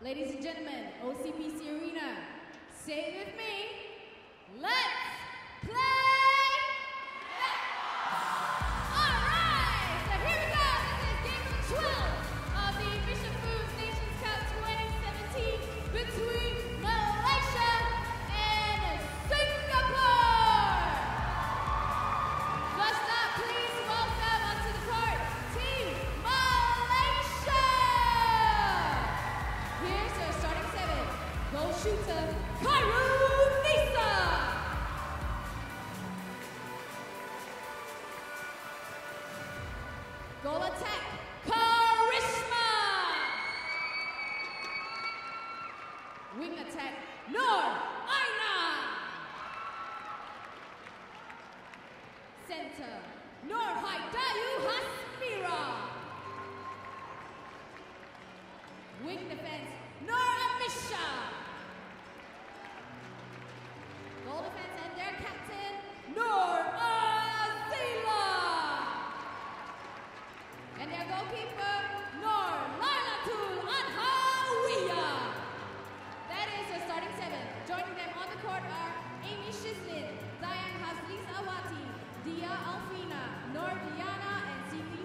Ladies and gentlemen, OCBC Arena, say it with me, let's play! Alright, so here we go, this is game number 12 of the Mission Foods Nations Cup 2017 between Malaysia and Singapore! First up, please welcome onto the court, Team Malaysia! Here's your starting seven. Goal shooter, Khairunnisa. Goal attack, Karishma. Wing attack, Nuraina. Center, Haidayu, Hasmira. Wing defense, Nur Amisya. Goal defense and their captain, Azilah. And their goalkeeper, Lailatulladhawiyah. That is the starting seven. Joining them on the court are Aimie, Shyzleen, Diane Hasbullah, Dia Alfina, Noor, and Siti,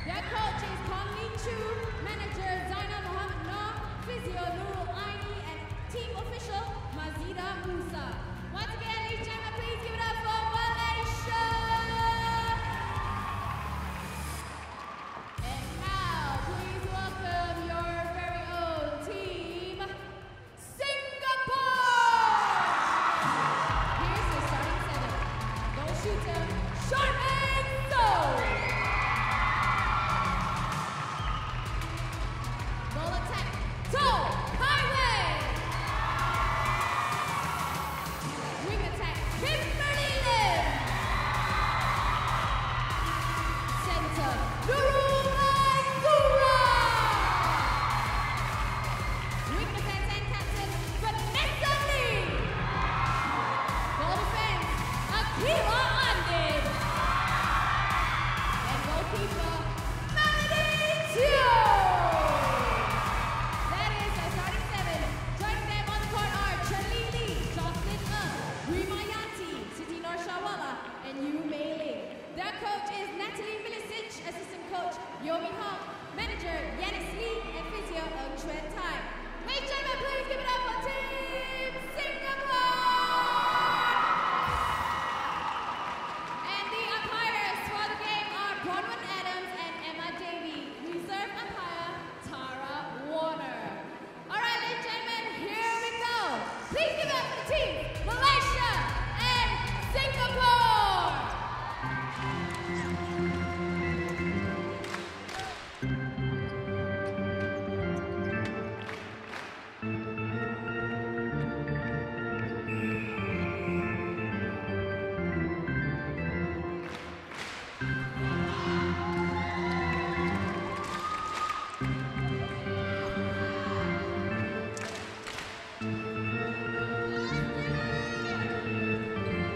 Their coach is Kimberly Lim, manager Zaina Mohammed Noor, physio Nurul, and team official Mazida Musa. Once again, ladies and gentlemen, please give it up for Malaysia! And now, please welcome your very own team, Singapore! Here's the starting seven. Goal shooter, Charmaine. Goal attack, Toh Kai Wei. Wing attack, Kimberly Lim. Center, Nurul. Wing defense and captain, Vanessa Lee. Goal defense, Aqilah Andin. And goalkeeper, that is our starting seven. Joining them on the court are Chen, Jocelyn, Rima, Yanti, Siti, Nurshawallah, and Ling. Their coach is assistant coach Yomi Hong, manager Vanessa Lee, and physio Chen. Ladies and gentlemen, please give it up for Team Singapore! And the umpires for the game are Bronwyn Adams and Emma Davey. Reserve umpire Tara Warner. All right, ladies and gentlemen, here we go. Please give it up for the team, Malaysia and Singapore.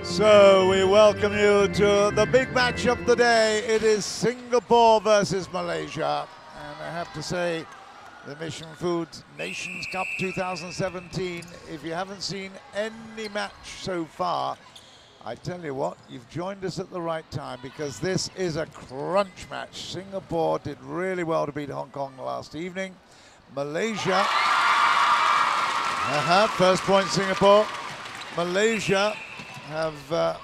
So we welcome you to the big match of the day. It is Singapore versus Malaysia. And I have to say, the Mission Foods Nations Cup 2017, if you haven't seen any match so far, I tell you what, you've joined us at the right time because this is a crunch match. Singapore did really well to beat Hong Kong last evening. Malaysia, first point Singapore. Malaysia have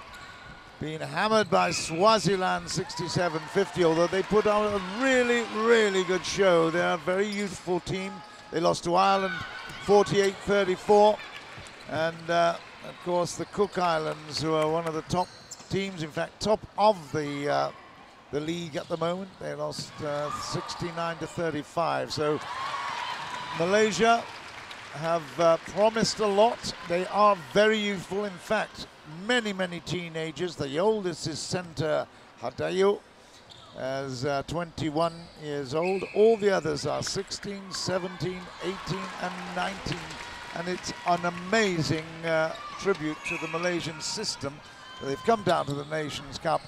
been hammered by Swaziland 67-50, although they put on a really, really good show. They're a very youthful team. They lost to Ireland 48-34. And of course the Cook Islands, who are one of the top teams, in fact top of the league at the moment, they lost 69-35. So Malaysia have promised a lot. They are very youthful. In fact, many teenagers. The oldest is center Haidayu, as 21 years old. All the others are 16, 17, 18 and 19. And it's an amazing tribute to the Malaysian system. They've come down to the Nations Cup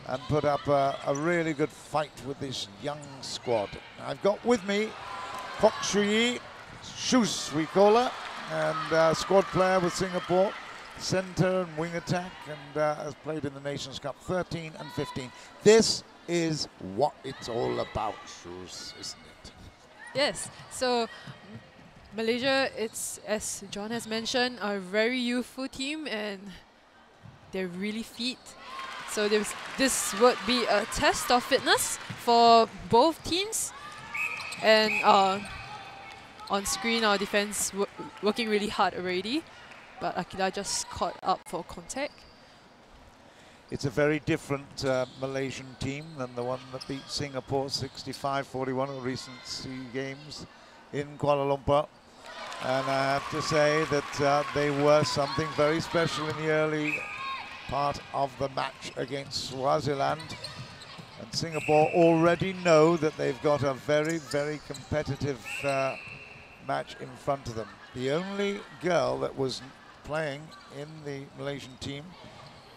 and put up a really good fight with this young squad. I've got with me Kok Shui, Shoes, we call her, and squad player with Singapore, centre and wing attack, and has played in the Nations Cup 13 and 15. This is what it's all about, Shoes, isn't it? Yes, so Malaysia, it's, as John has mentioned, a very youthful team and they're really fit. So this would be a test of fitness for both teams. And on screen, our defense working really hard already, but Aqilah just caught up for contact. It's a very different Malaysian team than the one that beat Singapore 65-41 at the recent SEA Games in Kuala Lumpur. And I have to say that they were something very special in the early part of the match against Swaziland. And Singapore already know that they've got a very, very competitive match in front of them. The only girl that was playing in the Malaysian team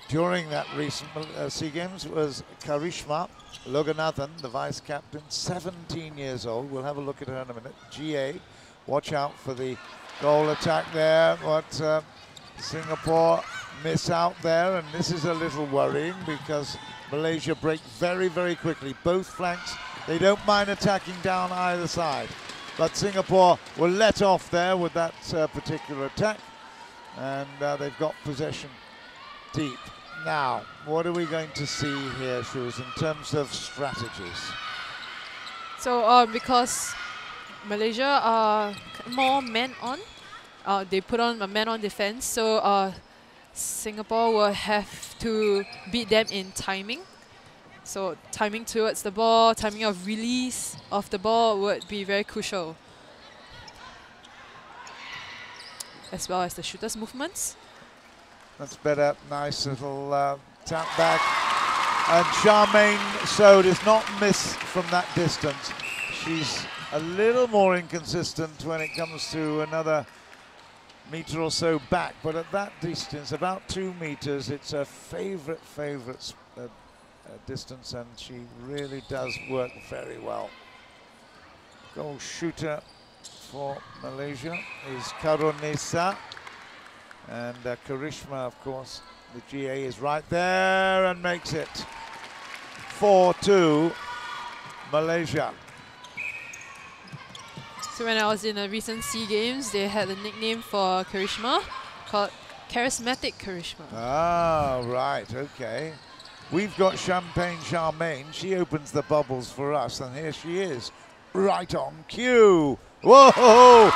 during that recent SEA Games was Karishma Loganathan, the vice captain, 17 years old. We'll have a look at her in a minute. GA, watch out for the goal attack there. What Singapore miss out there, and this is a little worrying because Malaysia break very, very quickly. Both flanks, they don't mind attacking down either side. But Singapore will let off there with that particular attack, and they've got possession deep. Now, what are we going to see here, Shoes, in terms of strategies? So because Malaysia are more man-on, they put on a man-on defense, so Singapore will have to beat them in timing. So timing towards the ball, timing of release of the ball would be very crucial, as well as the shooter's movements. That's better. Nice little tap back. And Charmaine So does not miss from that distance. She's a little more inconsistent when it comes to another metre or so back, but at that distance, about 2 meters, it's her favourite distance, and she really does work very well. Goal shooter for Malaysia is Khairunnisa, and Karishma, of course, the GA is right there and makes it 4-2 Malaysia. So when I was in a recent SEA Games, they had a nickname for Karishma called Charismatic Karishma. Ah, right, okay. We've got Champagne Charmaine. She opens the bubbles for us, and here she is, right on cue. Whoa!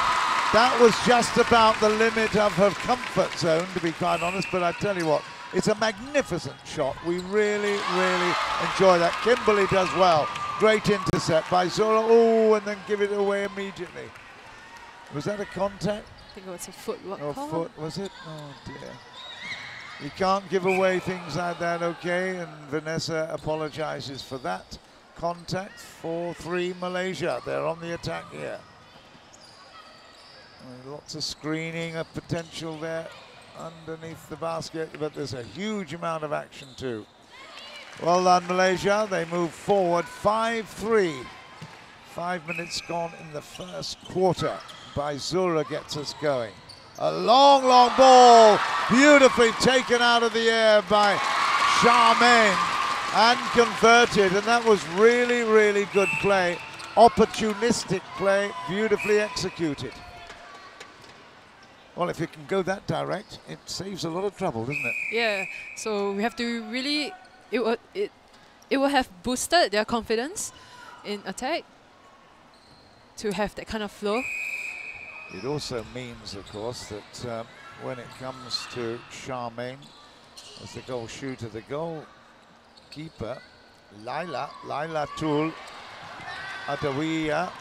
That was just about the limit of her comfort zone, to be quite honest, but I tell you what, it's a magnificent shot. We really, really enjoy that. Kimberly does well. Great intercept by Baizura. Oh, and then give it away immediately. Was that a contact? I think it was a footwork. Oh, foot, was it? Oh, dear. You can't give away things like that, okay? And Vanessa apologizes for that. Contact, 4-3 Malaysia. They're on the attack here. Lots of screening of potential there underneath the basket, but there's a huge amount of action too. Well done, Malaysia. They move forward 5-3. 5 minutes gone in the first quarter. Baizura gets us going. A long, long ball, beautifully taken out of the air by Charmaine and converted, and that was really, really good play. Opportunistic play, beautifully executed. Well, if it can go that direct, it saves a lot of trouble, doesn't it? Yeah, so we have to really, it will have boosted their confidence in attack to have that kind of flow. It also means, of course, that when it comes to Charmaine as the goal shooter, the goalkeeper, Lailatulladhawiyah,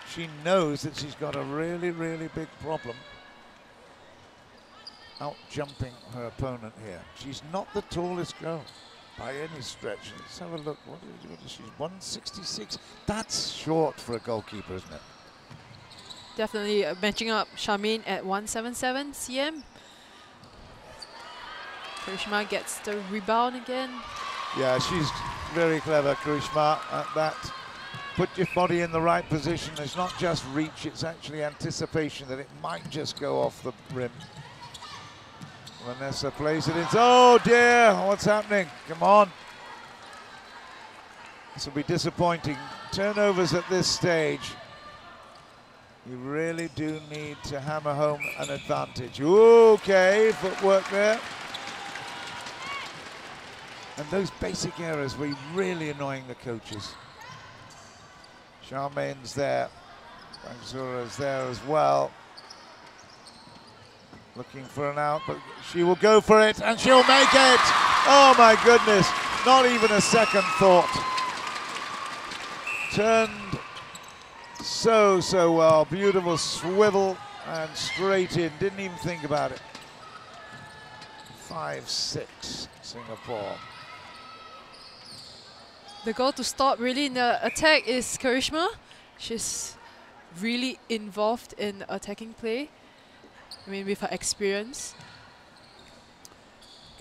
she knows that she's got a really, really big problem out jumping her opponent here. She's not the tallest girl by any stretch. Let's have a look. What is she? 166. That's short for a goalkeeper, isn't it? Definitely matching up Charmaine at 177 cm. Karishma gets the rebound again. Yeah, she's very clever, Karishma, at that put your body in the right position. It's not just reach, it's actually anticipation that it might just go off the rim. Vanessa plays it in. Oh dear, what's happening? Come on. This will be disappointing. Turnovers at this stage. You really do need to hammer home an advantage. Okay, footwork there. And those basic errors were really annoying the coaches. Charmaine's there. Baizura's there as well. Looking for an out, but she will go for it, and she'll make it! Oh my goodness, not even a second thought. Turned so well. Beautiful swivel and straight in. Didn't even think about it. 5-6 Singapore. The goal to stop really in the attack is Karishma. She's really involved in attacking play. I mean, with her experience.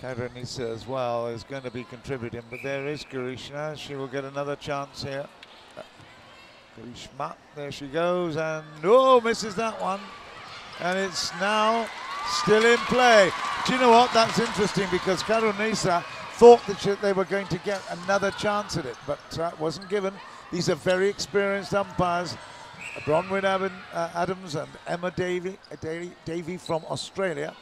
Khairunnisa as well is going to be contributing, but there is Karishma. She will get another chance here. Karishma, there she goes, and oh, misses that one. And it's now still in play. Do you know what? That's interesting because Khairunnisa thought that they were going to get another chance at it, but wasn't given. These are very experienced umpires. Bronwyn Adams and Emma Davey from Australia.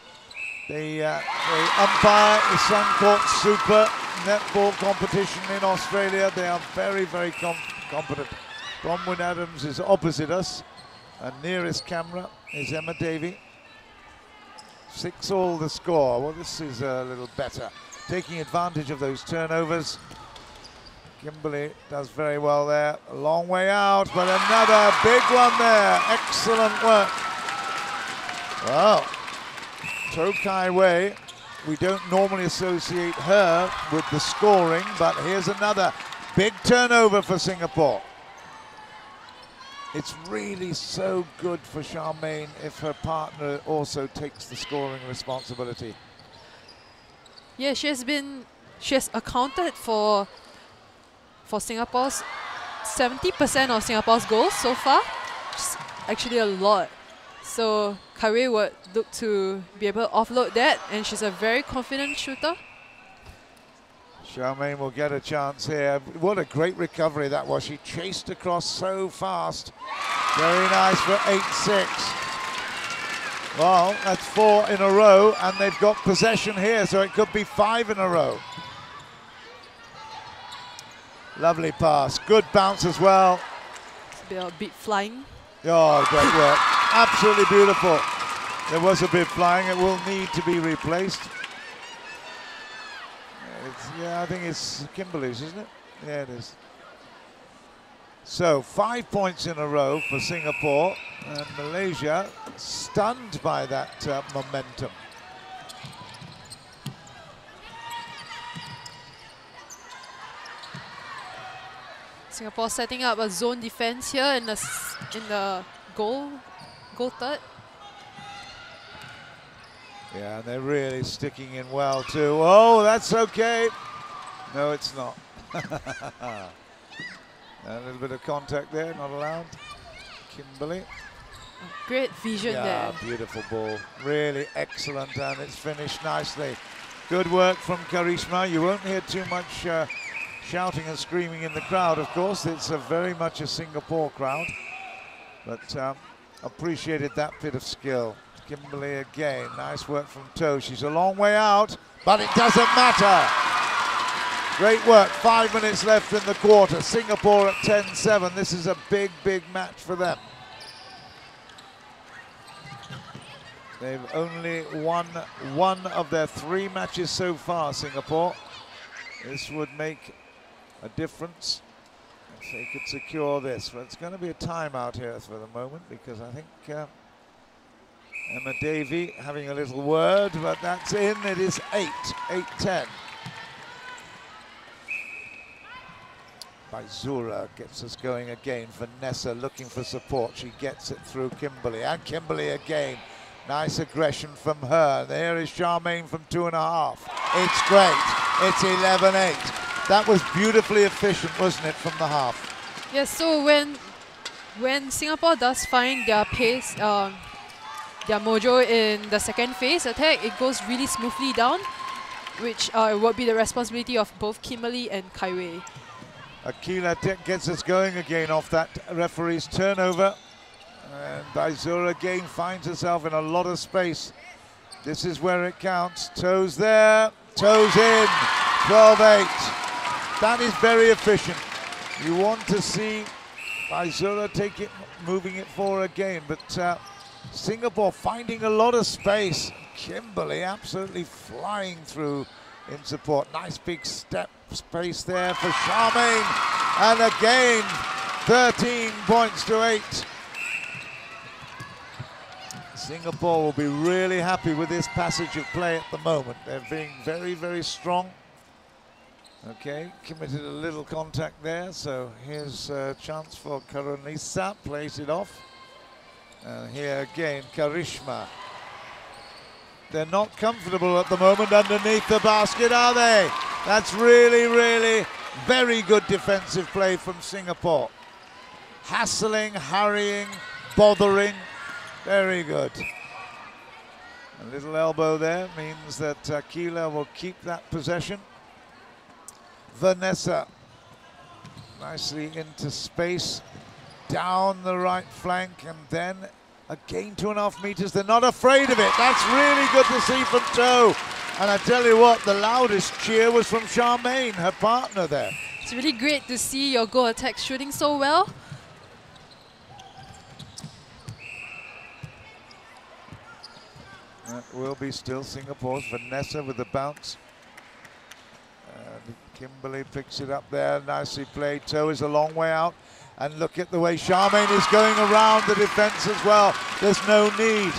They umpire the Suncourt Super Netball competition in Australia. They are very competent. Bronwyn Adams is opposite us, and nearest camera is Emma Davey. 6-all the score. Well, this is a little better. Taking advantage of those turnovers. Kimberly does very well there. A long way out, but another big one there. Excellent work. Well, Toh Kai Wei, we don't normally associate her with the scoring, but here's another big turnover for Singapore. It's really so good for Charmaine if her partner also takes the scoring responsibility. Yeah, she has accounted for Singapore's 70% of Singapore's goals so far, which is actually a lot. So Kai Wei would look to be able to offload that, and she's a very confident shooter. Charmaine will get a chance here. What a great recovery that was. She chased across so fast. Very nice for 8-6. Well, that's 4 in a row, and they've got possession here, so it could be 5 in a row. Lovely pass. Good bounce as well. It's a bit flying. Oh, great work. Absolutely beautiful. There was a bit flying. It will need to be replaced. Yeah, I think it's Kimberly's, isn't it? Yeah, it is. So 5 points in a row for Singapore, and Malaysia stunned by that momentum. Singapore setting up a zone defense here in the goal third. Yeah, and they're really sticking in well too. Oh, that's okay. No, it's not. A little bit of contact there, not allowed. Kimberly. Great vision there. Yeah, beautiful ball. Really excellent, and it's finished nicely. Good work from Karishma. You won't hear too much shouting and screaming in the crowd, of course. It's very much a Singapore crowd, but appreciated that bit of skill. Kimberly again, nice work from Toh. She's a long way out, but it doesn't matter. Great work, 5 minutes left in the quarter. Singapore at 10-7. This is a big match for them. They've only won 1 of their 3 matches so far, Singapore. This would make a difference if they could secure this. But it's going to be a timeout here for the moment, because I think Emma Davey having a little word, but that's in. It is 8-10. Baizura gets us going again. Vanessa looking for support. She gets it through Kimberly, and Kimberly again. Nice aggression from her. There is Charmaine from 2.5. It's great. It's 11-8. That was beautifully efficient, wasn't it, from the half? Yes, so when Singapore does find their pace, their mojo in the second phase attack, it goes really smoothly down, which would be the responsibility of both Kimberly and Kai Wei. Aqilah gets us going again off that referee's turnover. And Baizura again finds herself in a lot of space. This is where it counts. Toes there, toes in, 12-8. That is very efficient. You want to see Baizura take it, moving it forward again, but Singapore finding a lot of space. Kimberly absolutely flying through in support. Nice big step space there for Charmaine. And again, 13 points to 8. Singapore will be really happy with this passage of play at the moment. They're being very, very strong. Okay, committed a little contact there, so here's a chance for Khairunnisa, plays it off. And here again, Karishma. They're not comfortable at the moment underneath the basket, are they? That's really, really very good defensive play from Singapore. Hassling, hurrying, bothering. Very good. A little elbow there means that Aqilah will keep that possession. Vanessa nicely into space, down the right flank, and then again 2.5 meters. They're not afraid of it. That's really good to see from Toh. And I tell you what, the loudest cheer was from Charmaine, her partner there. It's really great to see your goal attack shooting so well. That will be still Singapore's. Vanessa with the bounce. Kimberly picks it up there, nicely played. Toh is a long way out. And look at the way Charmaine is going around the defense as well. There's no need.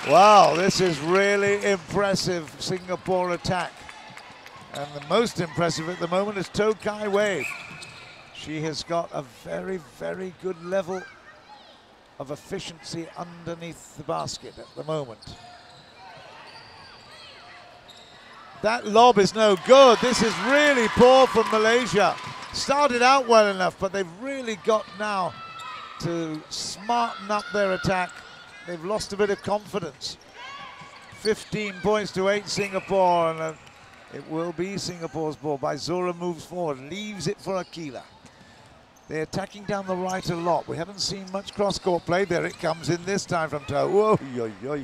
Wow, this is really impressive Singapore attack. And the most impressive at the moment is Toh Kai Wei. She has got a very, very good level of efficiency underneath the basket at the moment. That lob is no good. This is really poor from Malaysia. Started out well enough, but they've really got now to smarten up their attack. They've lost a bit of confidence. 15 points to 8 Singapore, and it will be Singapore's ball. Baizura moves forward, leaves it for Aqilah. They're attacking down the right a lot. We haven't seen much cross-court play. There it comes in this time from Toh. Whoa, yo, yo.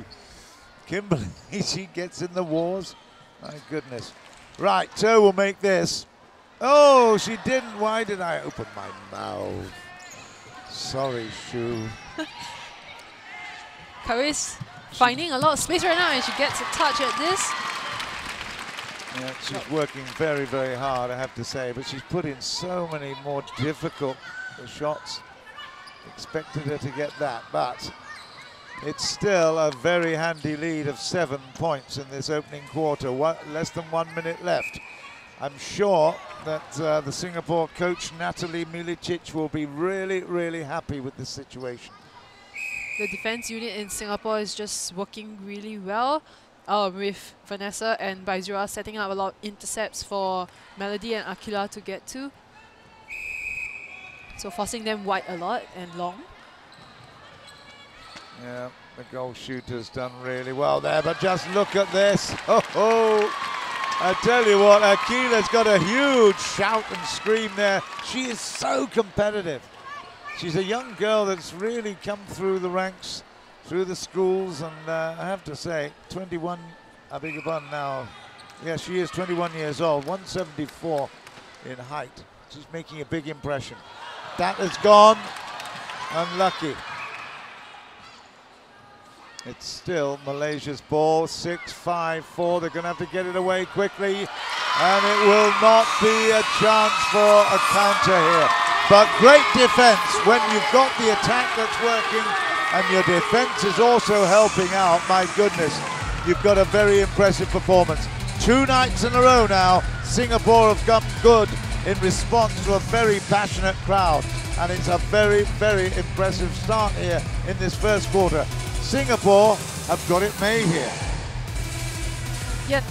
Kimberly, she gets in the wars. My goodness. Right, Toh will make this. Oh, she didn't. Why did I open my mouth? Sorry, Shu. Kai Wei's finding a lot of space right now, and she gets a touch at this. Yeah, she's working very, very hard, I have to say, but she's put in so many more difficult shots. Expected her to get that, but it's still a very handy lead of 7 points in this opening quarter. Less than 1 minute left. I'm sure that the Singapore coach, Natalie Milicic, will be really, really happy with this situation. The defense unit in Singapore is just working really well, with Vanessa and Baizura setting up a lot of intercepts for Melody and Aqilah to get to. So forcing them wide a lot and long. Yeah, the goal shooter's done really well there, but just look at this. Oh, I tell you what, Aqilah's got a huge shout and scream there. She is so competitive. She's a young girl that's really come through the ranks, through the schools, and I have to say, 21, I beg your pardon now. Yeah, she is 21 years old, 174 in height. She's making a big impression. That has gone. Unlucky. It's still Malaysia's ball, 6-5-4. They're going to have to get it away quickly, and it will not be a chance for a counter here. But great defense when you've got the attack that's working and your defense is also helping out. My goodness, you've got a very impressive performance. 2 nights in a row now, Singapore have come good in response to a very passionate crowd. And it's a very, very impressive start here in this first quarter. Singapore have got it made here. Yeah.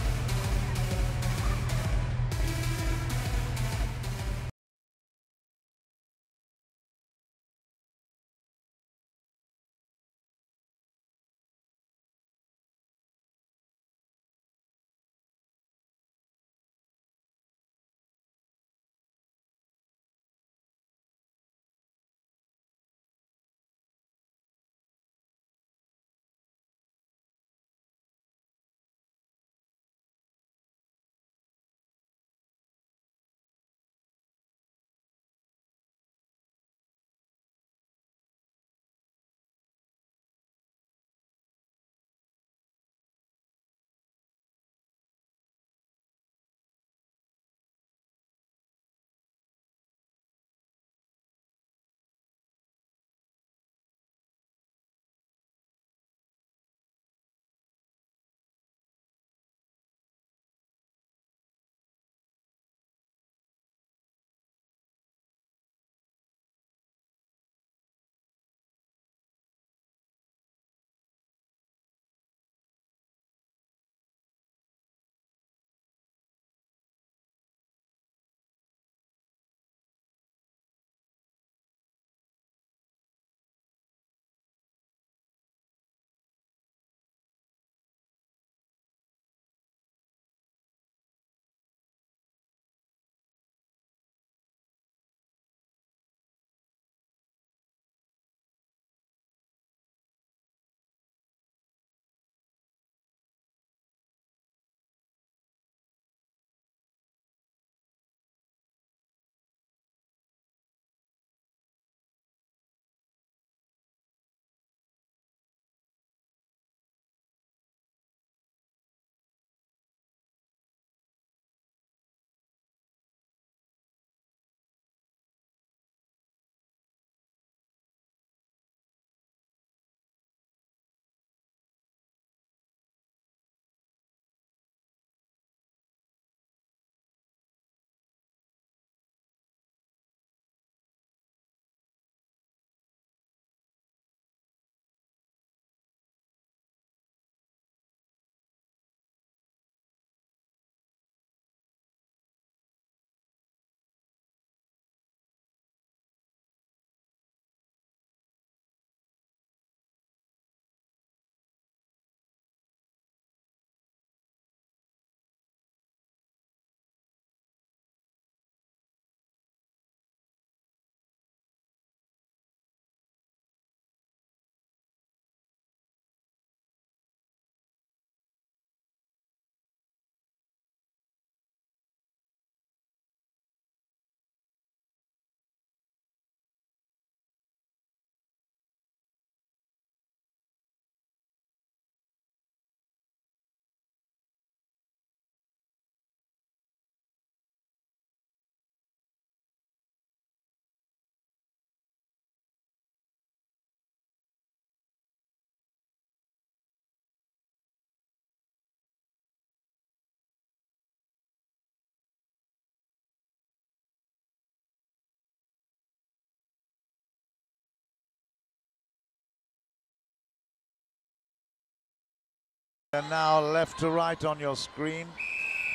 And now left to right on your screen,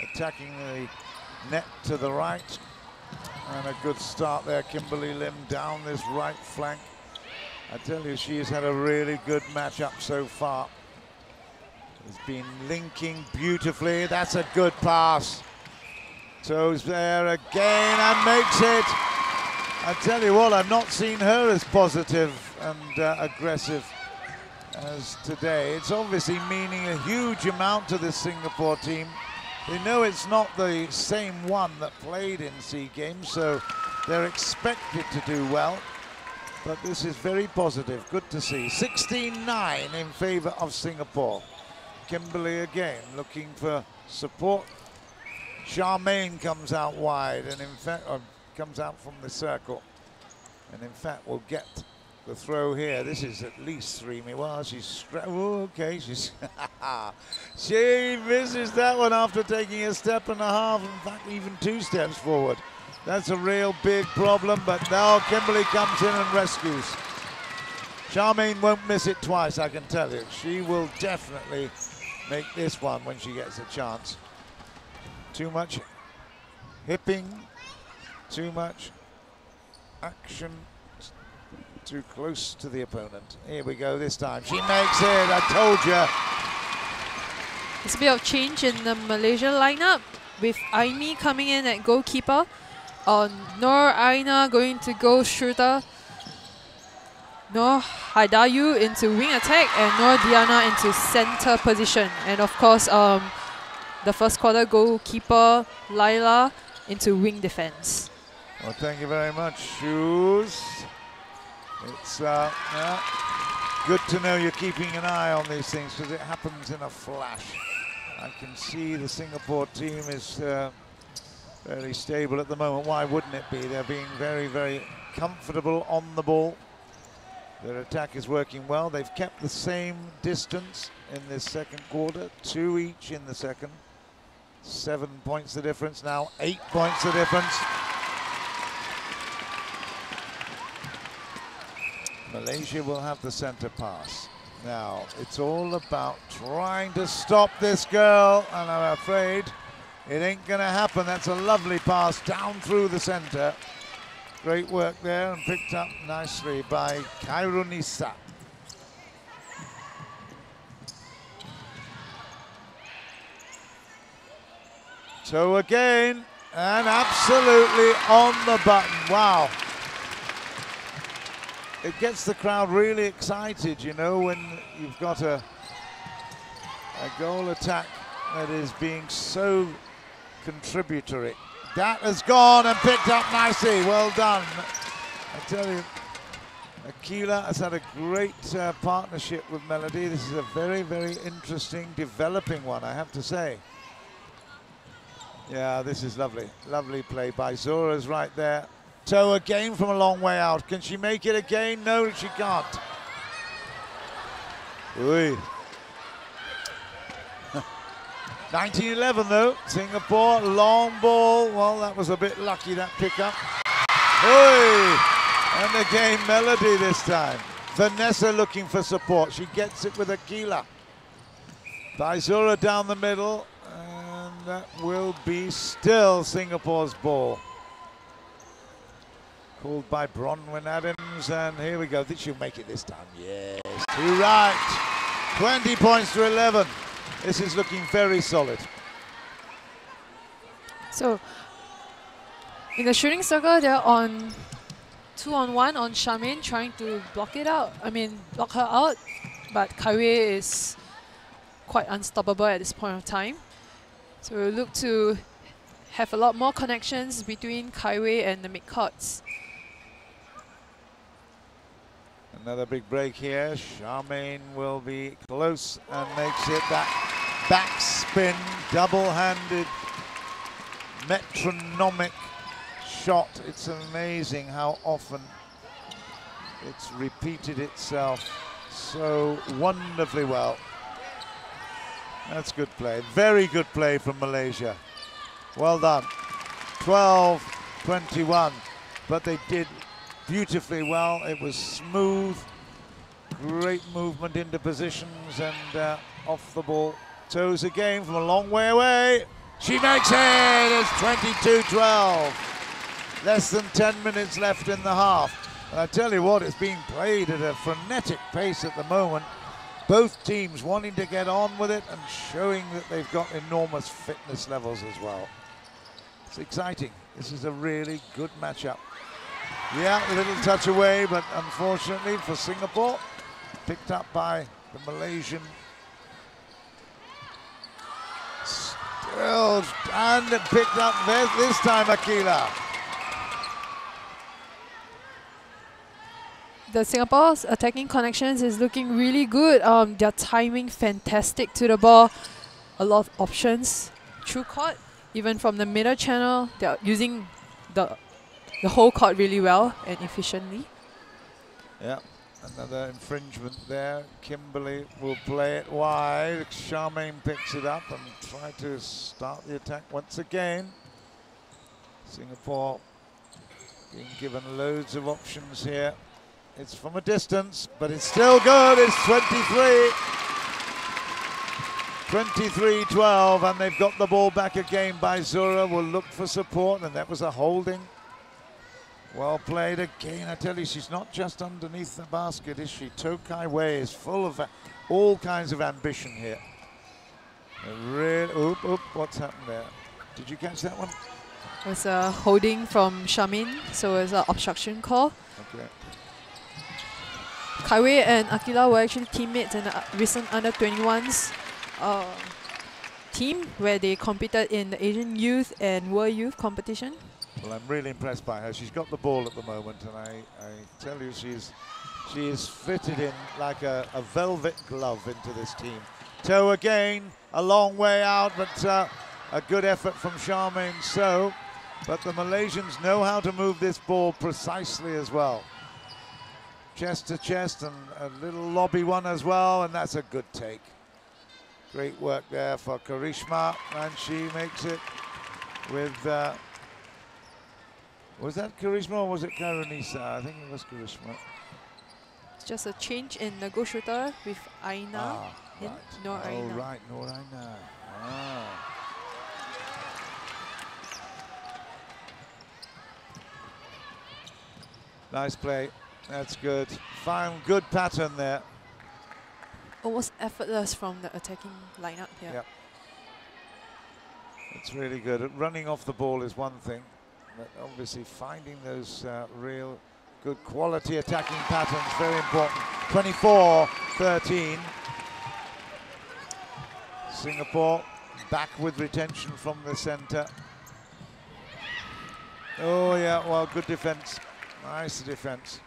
attacking the net to the right. And a good start there, Kimberly Lim down this right flank. I tell you, she has had a really good matchup so far. Has been linking beautifully. That's a good pass. Toes there again and makes it. I tell you what, I've not seen her as positive and aggressive as today. It's obviously meaning a huge amount to this Singapore team. They know it's not the same one that played in SEA Games, so they're expected to do well. But this is very positive, good to see. 16-9 in favor of Singapore. Kimberly again looking for support. Charmaine comes out wide and in fact, comes out from the circle. And in fact will get the throw here. This is at least 3 meters. Well, she's, okay, she's, she misses that one after taking a step and a half, in fact even 2 steps forward. That's a real big problem, but now Kimberly comes in and rescues. Charmaine won't miss it twice, I can tell you. She will definitely make this one when she gets a chance. Too much hipping, too much action, too close to the opponent. Here we go this time. She makes it, I told you. There's a bit of change in the Malaysia lineup with Aimie coming in at goalkeeper. Nuraina going to goal shooter. Haidayu into wing attack and Nur Diana into center position. And of course, the first quarter goalkeeper Lila into wing defense. Well, thank you very much, Shoes. It's good to know you're keeping an eye on these things because it happens in a flash. I can see the Singapore team is very stable at the moment. Why wouldn't it be? They're being very, very comfortable on the ball. Their attack is working well. They've kept the same distance in this second quarter, 2 each in the second. 7 points the difference now, 8 points the difference. Malaysia will have the center pass. Now, it's all about trying to stop this girl, and I'm afraid it ain't gonna happen. That's a lovely pass down through the center. Great work there and picked up nicely by Khairunnisa. So again, and absolutely on the button. Wow. It gets the crowd really excited, you know, when you've got a goal attack that is being so contributory. That has gone and picked up nicely. Well done. I tell you, Aqilah has had a great partnership with Melody. This is a very, very interesting, developing one, I have to say. Yeah, this is lovely. Lovely play. Baizura's right there. Toh again from a long way out. Can she make it again? No, she can't. Ui. 1911 though, Singapore, long ball. Well, that was a bit lucky, that pickup. Oi! And again, Melody this time. Vanessa looking for support. She gets it with Aqilah. Baizura down the middle. And that will be still Singapore's ball. Called by Bronwyn Adams, and here we go. Did she make it this time? Yes, to right. 20 points to 11. This is looking very solid. So, in the shooting circle, they're on 2-on-1 on Charmaine, trying to block it out. I mean, block her out. But Kai Wei is quite unstoppable at this point of time. So we'll look to have a lot more connections between Kai Wei and the midcourts. Another big break here. Charmaine will be close and makes it that backspin, double-handed, metronomic shot. It's amazing how often it's repeated itself so wonderfully well. That's good play. Very good play from Malaysia. Well done. 12-21, but they did beautifully well. It was smooth, great movement into positions and off the ball. Toes again from a long way away. She makes it. It's 22-12. Less than 10 minutes left in the half. And I tell you what, it's being played at a frenetic pace at the moment. Both teams wanting to get on with it and showing that they've got enormous fitness levels as well. It's exciting. This is a really good matchup. Yeah, a little touch away, but unfortunately for Singapore, picked up by the Malaysian. Still, and picked up this time, Aqilah. The Singapore's attacking connections is looking really good. Their timing fantastic to the ball. A lot of options through court, even from the middle channel. They're using the whole court really well and efficiently. Yeah, another infringement there. Kimberly will play it wide. Charmaine picks it up and try to start the attack once again. Singapore being given loads of options here. It's from a distance, but it's still good. It's 23-12, and they've got the ball back again. Baizura will look for support, and that was a holding. Well played again. I tell you, she's not just underneath the basket, is she? Toh Kai Wei is full of all kinds of ambition here. Oop, what's happened there? Did you catch that one? It was a holding from Charmaine, so it was an obstruction call. Okay. Kai Wei and Aqilah were actually teammates in the recent under-21s team where they competed in the Asian Youth and World Youth competition. Well, I'm really impressed by her. She's got the ball at the moment, and I tell you, she is fitted in like a velvet glove into this team. Toe again, a long way out, but a good effort from Charmaine. So, but the Malaysians know how to move this ball precisely as well. Chest to chest, and a little lobby one as well, and that's a good take. Great work there for Karishma, and she makes it with, was that Karishma or was it Khairunnisa? I think it was Karishma. It's just a change in the goal shooter with Aina in Nuraina. Nuraina. Oh, right, Nuraina. Nice play. That's good. Found good pattern there. Almost effortless from the attacking lineup here. Yep. It's really good. Running off the ball is one thing, but obviously finding those real good quality attacking patterns, very important. 24-13. Singapore back with retention from the center. Oh yeah, well, good defense. Nice defense.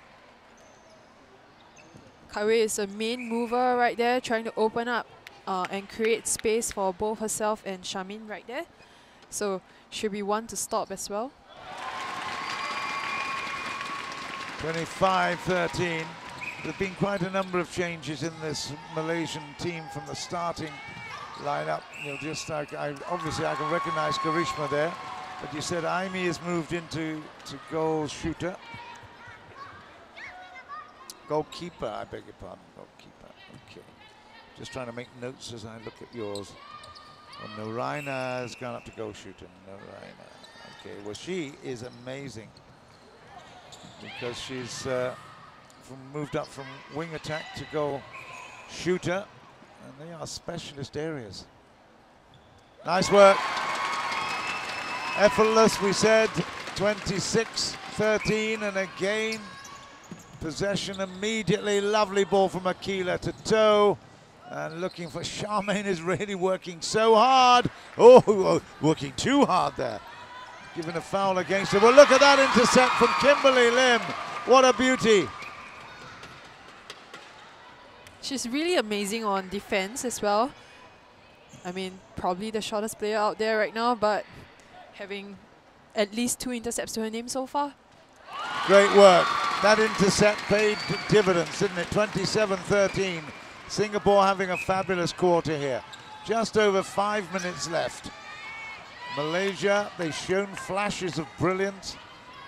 Kai Wei is a main mover right there, trying to open up and create space for both herself and Charmaine right there. So should be one to stop as well. 25-13. There's been quite a number of changes in this Malaysian team from the starting lineup. You know, just like obviously I can recognize Karishma there, but you said Aimie has moved into goal shooter. Goalkeeper, I beg your pardon, goalkeeper, okay. Just trying to make notes as I look at yours. Well, Nuraina has gone up to goal shooter, Nuraina. Okay, well she is amazing because she's moved up from wing attack to goal shooter, and they are specialist areas. Nice work. Effortless, we said, 26-13, and again, possession immediately. Lovely ball from Aqilah to Toh. And looking for Charmaine is really working so hard. Oh, working too hard there. Given a foul against her. Well, look at that intercept from Kimberly Lim. What a beauty. She's really amazing on defense as well. I mean, probably the shortest player out there right now, but having at least 2 intercepts to her name so far. Great work. That intercept paid dividends, didn't it? 27-13. Singapore having a fabulous quarter here. Just over 5 minutes left. Malaysia, they've shown flashes of brilliance,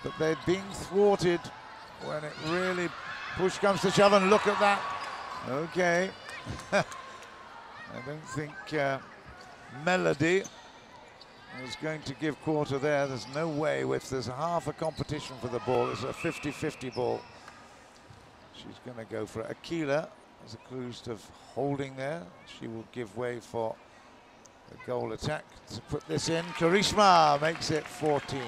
but they're being thwarted when it really push comes to shove, and look at that. Okay. I don't think Melody was going to give quarter there. There's no way. If there's half a competition for the ball, it's a 50-50 ball. She's going to go for it. Aqilah has accused of holding there. She will give way for the goal attack to put this in. Karishma makes it 14.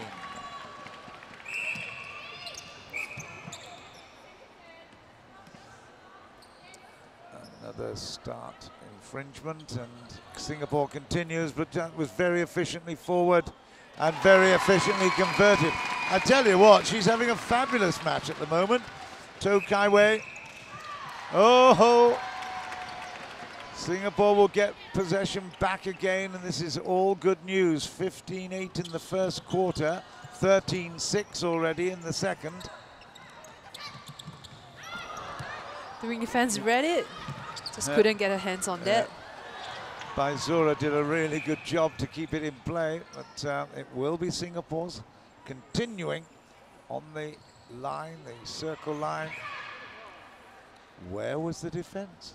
Another start infringement, and Singapore continues, but that was very efficiently forward and very efficiently converted. I tell you what, she's having a fabulous match at the moment. Toh Kai Wei. Oh ho! Singapore will get possession back again, and this is all good news. 15-8 in the first quarter, 13-6 already in the second. The wing defense read it, just couldn't get her hands on that. Baizura did a really good job to keep it in play, but it will be Singapore's continuing on the line, the circle line. Where was the defense?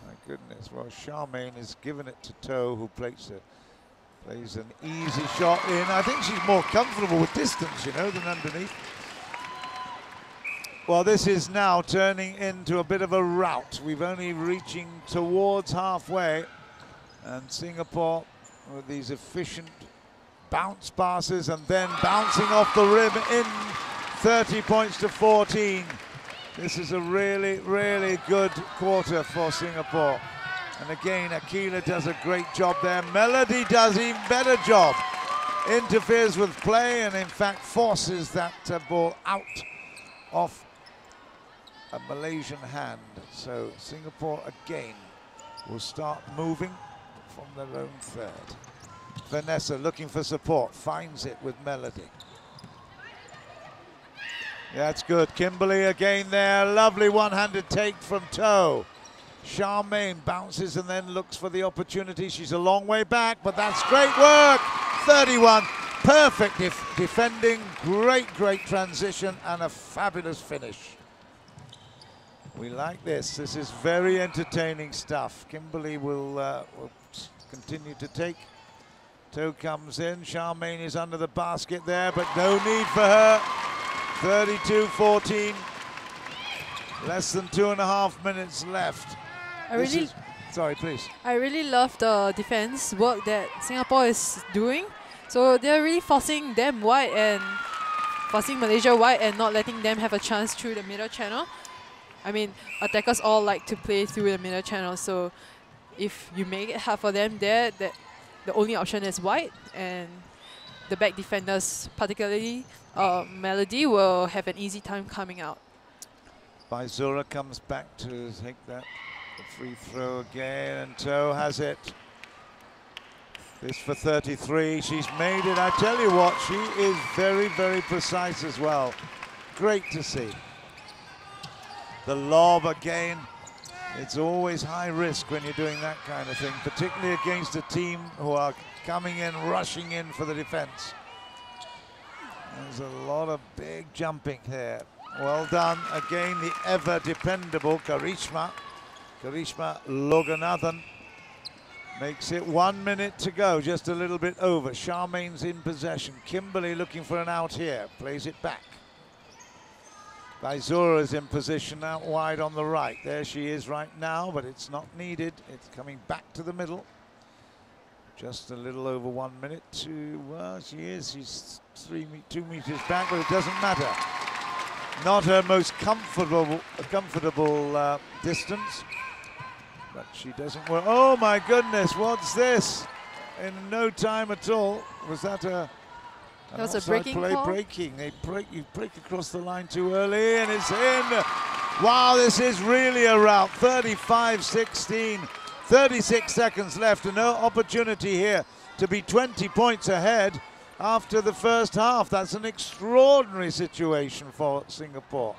My goodness. Well, Charmaine has given it to Toh, who plays an easy shot in. I think she's more comfortable with distance, you know, than underneath. Well, this is now turning into a bit of a rout. We've only reaching towards halfway, and Singapore with these efficient bounce passes and then bouncing off the rim in. 30 points to 14. This is a really, really good quarter for Singapore. And again, Aqilah does a great job there. Melody does even better job. Interferes with play and in fact forces that ball out off a Malaysian hand. So Singapore again will start moving from their own third. Vanessa looking for support, finds it with Melody. Yeah, it's good. Kimberly again there. Lovely one-handed take from Toh. Charmaine bounces and then looks for the opportunity. She's a long way back, but that's great work. 31. Perfect defending. Great transition and a fabulous finish. We like this. This is very entertaining stuff. Kimberly will continue to take. Toh comes in. Charmaine is under the basket there, but no need for her. 32-14, less than 2.5 minutes left. Sorry, please. I really love the defense work that Singapore is doing. So they're really forcing them wide and forcing Malaysia wide and not letting them have a chance through the middle channel. I mean, attackers all like to play through the middle channel. So if you make it hard for them there, the only option is wide, and the back defenders, particularly Melody, will have an easy time coming out. Baizura comes back to take that free throw again, and Toh has it. This for 33. She's made it. I tell you what, she is very, very precise as well. Great to see. The lob again. It's always high risk when you're doing that kind of thing, particularly against a team who are coming in, rushing in for the defense. There's a lot of big jumping here. Well done. Again, the ever dependable Karishma. Karishma Loganathan makes it 1 minute to go, just a little bit over. Charmaine's in possession. Kimberly looking for an out here, plays it back. Baizura is in position out wide on the right. There she is right now, but it's not needed. It's coming back to the middle. Just a little over 1 minute to, well, she is. She's 2 meters back, but it doesn't matter. Not her most comfortable distance, but she doesn't work. Oh my goodness, what's this? In no time at all. Was that a? That was a breaking call? Breaking. You break across the line too early, and it's in. Wow, this is really a rout. 35-16. 36 seconds left, and no opportunity here to be 20 points ahead after the first half. That's an extraordinary situation for Singapore.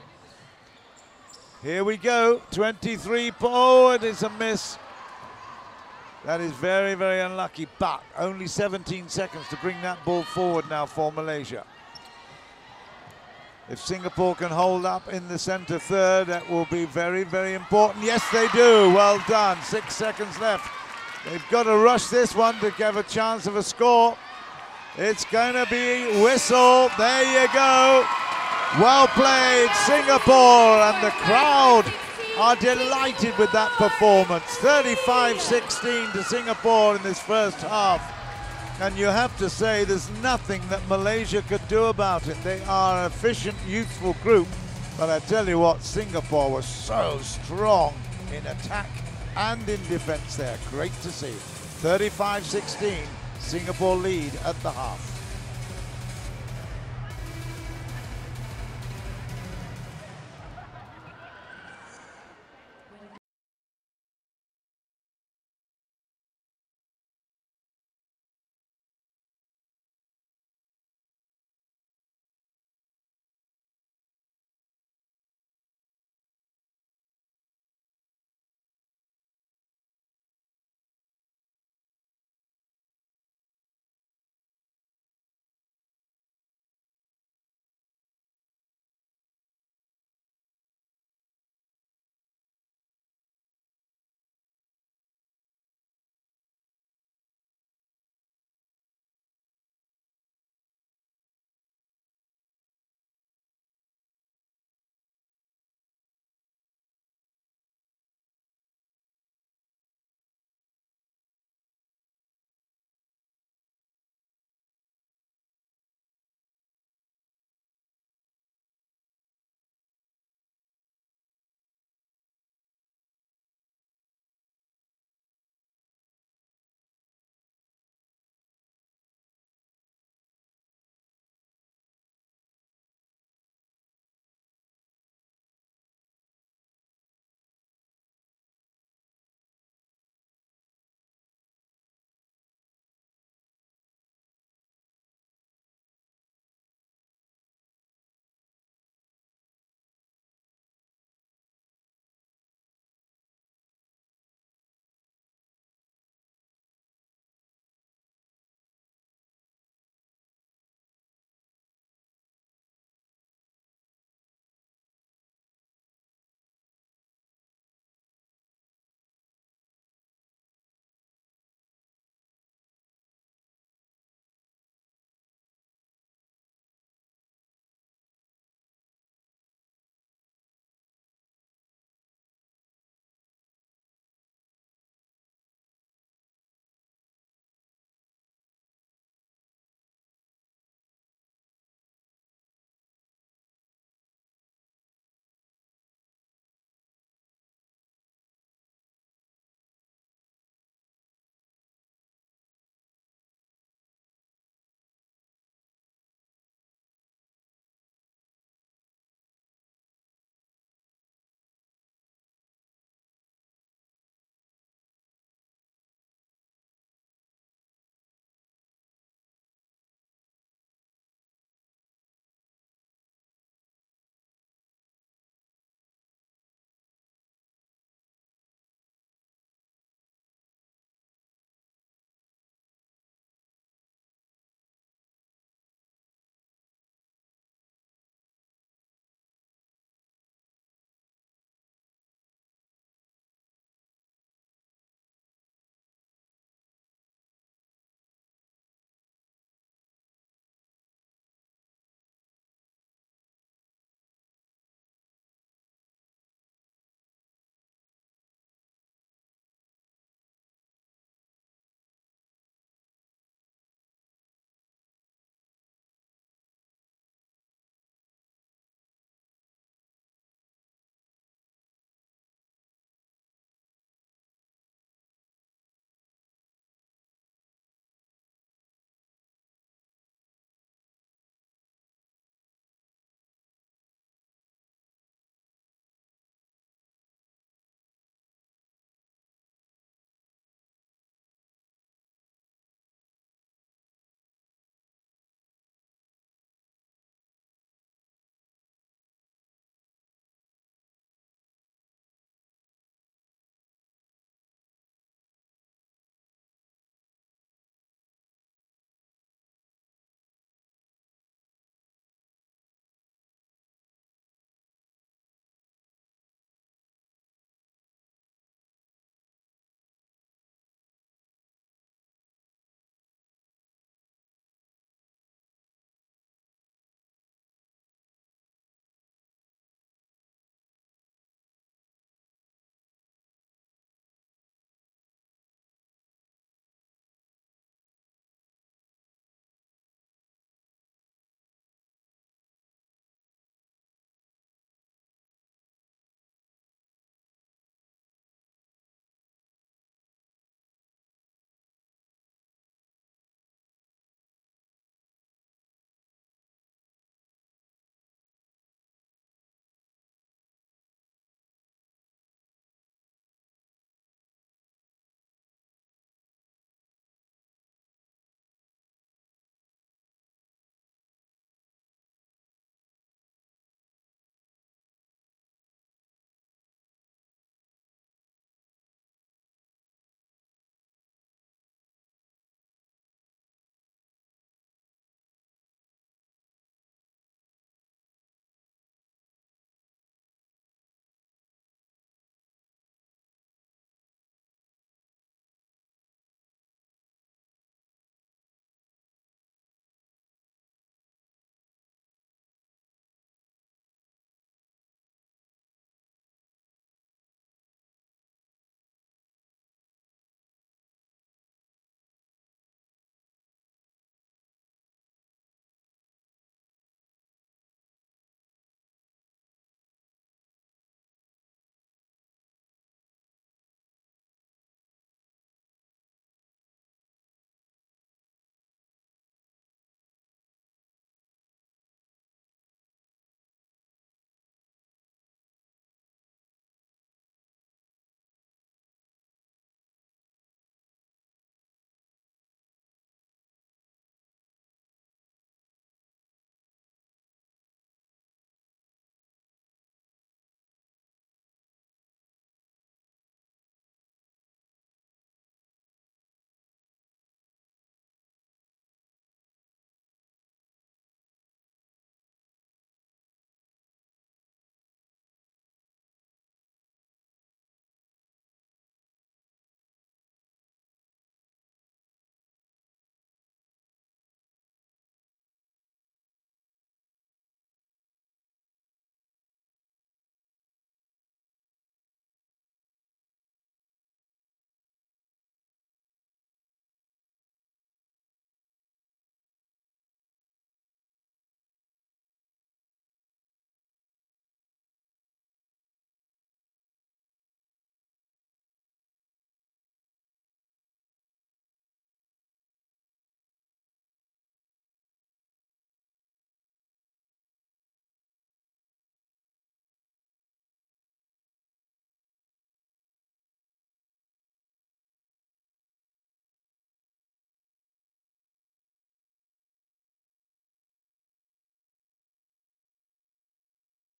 Here we go, 23. Oh, it is a miss. That is very, very unlucky, but only 17 seconds to bring that ball forward now for Malaysia. If Singapore can hold up in the center third, that will be very, very important. Yes, they do. Well done. 6 seconds left. They've got to rush this one to have a chance of a score. It's going to be whistle. There you go. Well played, Singapore, and the crowd are delighted with that performance. 35-16 to Singapore in this first half. And you have to say there's nothing that Malaysia could do about it. They are an efficient, youthful group. But I tell you what, Singapore was so strong in attack and in defense there. Great to see. 35-16, Singapore lead at the half.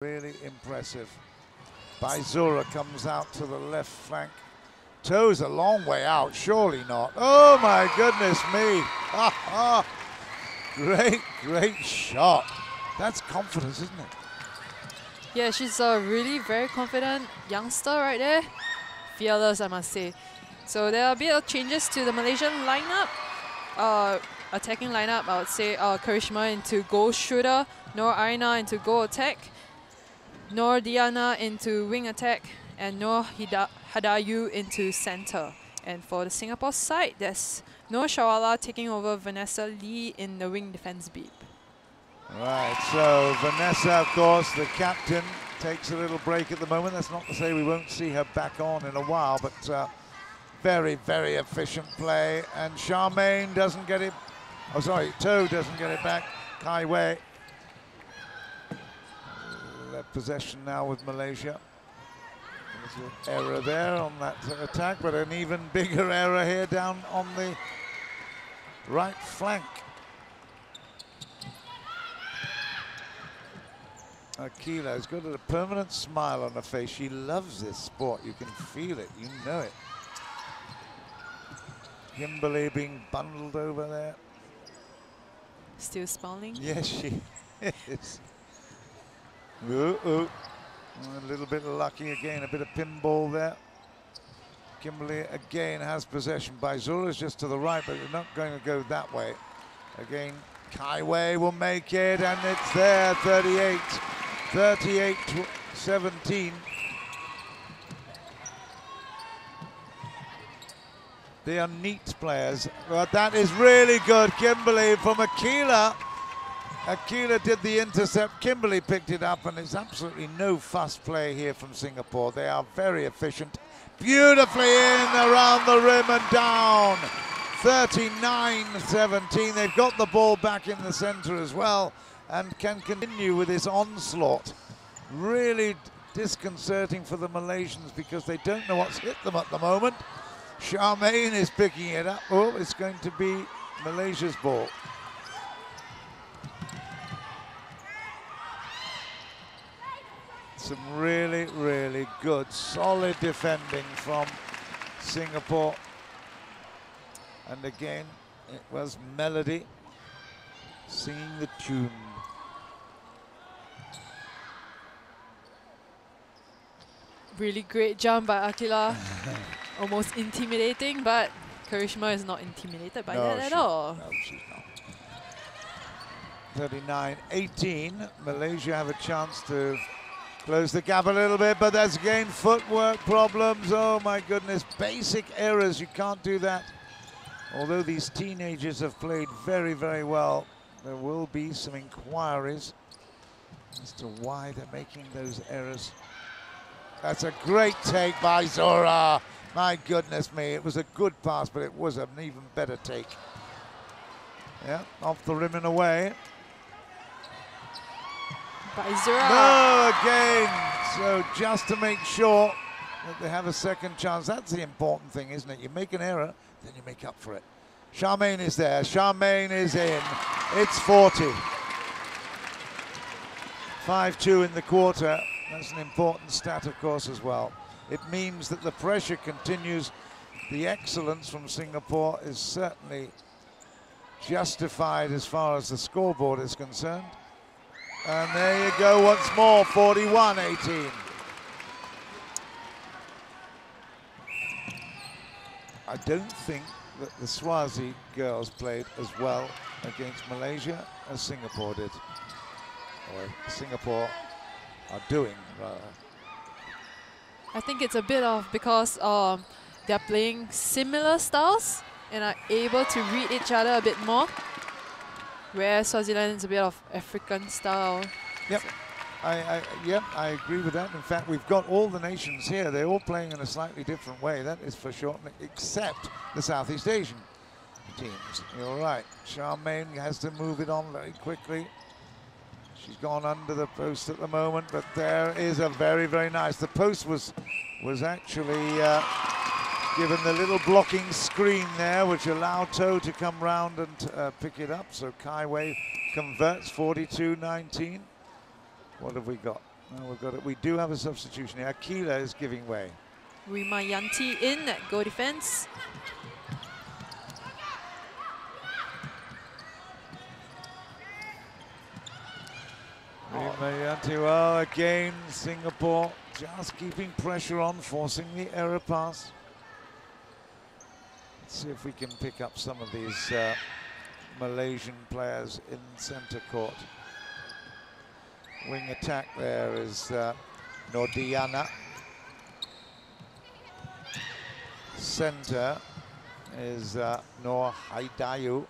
Really impressive. Baizura comes out to the left flank. Toh's a long way out, surely not. Oh my goodness me. Great shot. That's confidence, isn't it? Yeah, she's a really very confident youngster right there. Fearless, I must say. So there are a bit of changes to the Malaysian lineup. Attacking lineup, I would say Karishma into goal shooter, Nuraina into goal attack, Nur Diana into wing attack, and Nur Haidayu into center. And for the Singapore side, there's Nurshawallah taking over Vanessa Lee in the wing defense beat. Right, so Vanessa, of course, the captain, takes a little break at the moment. That's not to say we won't see her back on in a while, but very, very efficient play. And Charmaine doesn't get it. Oh, sorry, Toh doesn't get it back. Kai Wei. Left possession now with Malaysia. There's an error there on that attack, but an even bigger error here down on the right flank. Aqilah has got a permanent smile on her face. She loves this sport. You can feel it. You know it. Kimberly being bundled over there. Still smiling? Yes, she is. A little bit lucky again. A bit of pinball there. Kimberly again has possession. Baizura is just to the right, but they're not going to go that way. Again, Kai Wei will make it, and it's there. 38-17. They are neat players, but that is really good. Kimberly from Aqilah. Aqilah did the intercept. Kimberly picked it up, and it's absolutely no fuss play here from Singapore. They are very efficient. Beautifully in around the rim and down. 39-17. They've got the ball back in the center as well, and can continue with this onslaught. Really disconcerting for the Malaysians because they don't know what's hit them at the moment. Charmaine is picking it up. Oh, it's going to be Malaysia's ball. Some really, really good, solid defending from Singapore. And again, it was Melody singing the tune. Really great jump by Aqilah. Almost intimidating, but Karishma is not intimidated by that at all. No, she's not. 39-18. Malaysia have a chance to close the gap a little bit, but that's again footwork problems. Oh my goodness, basic errors. You can't do that. Although these teenagers have played very, very well, there will be some inquiries as to why they're making those errors. That's a great take by Zora. My goodness me, it was a good pass, but it was an even better take. Yeah, off the rim and away. Baizura. No, again. So just to make sure that they have a second chance. That's the important thing, isn't it? You make an error, then you make up for it. Charmaine is there. Charmaine is in. It's 40. 5-2 in the quarter. That's an important stat, of course, as well. It means that the pressure continues. The excellence from Singapore is certainly justified as far as the scoreboard is concerned. And there you go once more, 41-18. I don't think that the Swazi girls played as well against Malaysia as Singapore did. Or Singapore are doing, rather. I think it's a bit of because they're playing similar styles and are able to read each other a bit more. Whereas Swaziland is a bit of African style. Yep, I agree with that. In fact, we've got all the nations here. They're all playing in a slightly different way, that is for sure, except the Southeast Asian teams. You're right. Charmaine has to move it on very quickly. She's gone under the post at the moment, but there is a very, very nice. The post was actually given the little blocking screen there, which allowed Toh to come round and pick it up. So Kai Wei converts, 42-19. What have we got? Well, we do have a substitution here. Aqilah is giving way. Rima Yanti in at goal defense. Rima Yanti, well, again, Singapore just keeping pressure on, forcing the error pass. Let's see if we can pick up some of these Malaysian players in centre court. Wing attack there is Nurdiana. Centre is Noor Haidayu.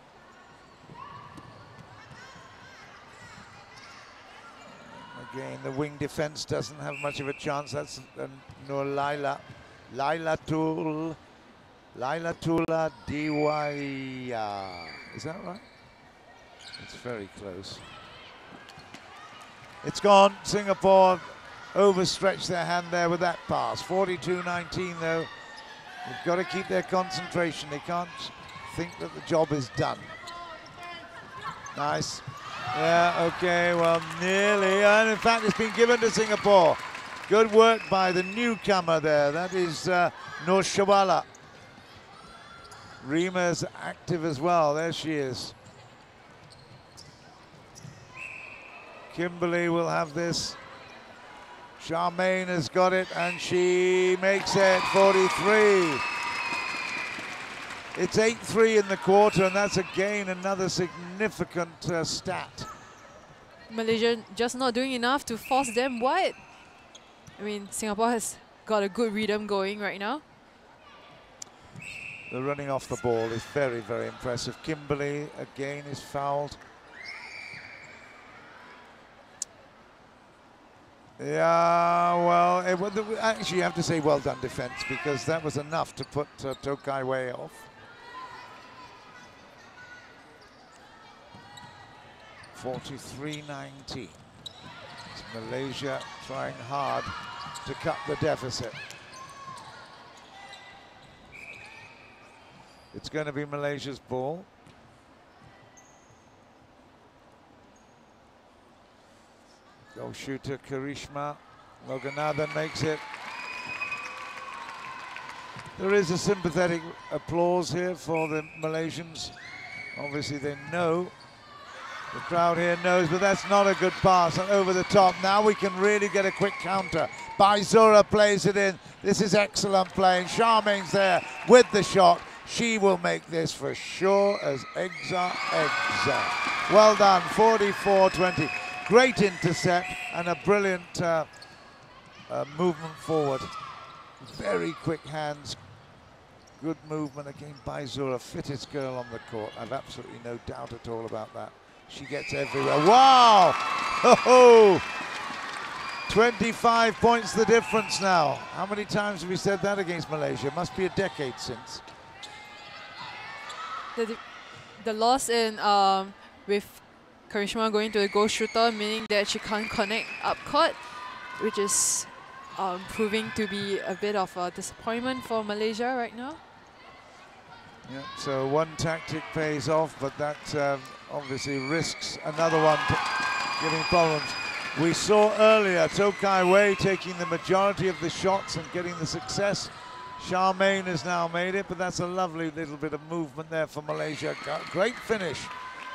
Again, the wing defense doesn't have much of a chance. That's Nurul. Lailatulladhawiyah. Is that right? It's very close. It's gone. Singapore overstretched their hand there with that pass. 42-19 though. They've got to keep their concentration. They can't think that the job is done. Nice. Yeah, okay, well, nearly. And in fact, it's been given to Singapore. Good work by the newcomer there. That is Nurshawallah. Rima's active as well. There she is. Kimberly will have this. Charmaine has got it, and she makes it 43. It's 8-3 in the quarter, and that's again another significant stat. Malaysia just not doing enough to force them wide. I mean, Singapore has got a good rhythm going right now. The running off the ball is very, very impressive. Kimberly again is fouled. Yeah, well, actually you have to say well done defense, because that was enough to put Toh Kai Wei off. 43-19. Malaysia trying hard to cut the deficit. It's going to be Malaysia's ball. Goal shooter Karishma. Loganathan makes it. There is a sympathetic applause here for the Malaysians. Obviously they know. The crowd here knows, but that's not a good pass. And over the top. Now we can really get a quick counter. Baizura plays it in. This is excellent play. And Charmaine's there with the shot. She will make this for sure as eggs are eggs. Well done, 44-20. Great intercept and a brilliant movement forward. Very quick hands. Good movement again. Baizura, fittest girl on the court. I've absolutely no doubt at all about that. She gets everywhere. Wow! Oh, 25 points the difference now. How many times have we said that against Malaysia? Must be a decade since. The loss in with Karishma going to the goal shooter, meaning that she can't connect up court, which is proving to be a bit of a disappointment for Malaysia right now. Yeah, so one tactic pays off, but that obviously risks another one giving problems. We saw earlier Toh Kai Wei taking the majority of the shots and getting the success. Charmaine has now made it, but that's a lovely little bit of movement there for Malaysia. Great finish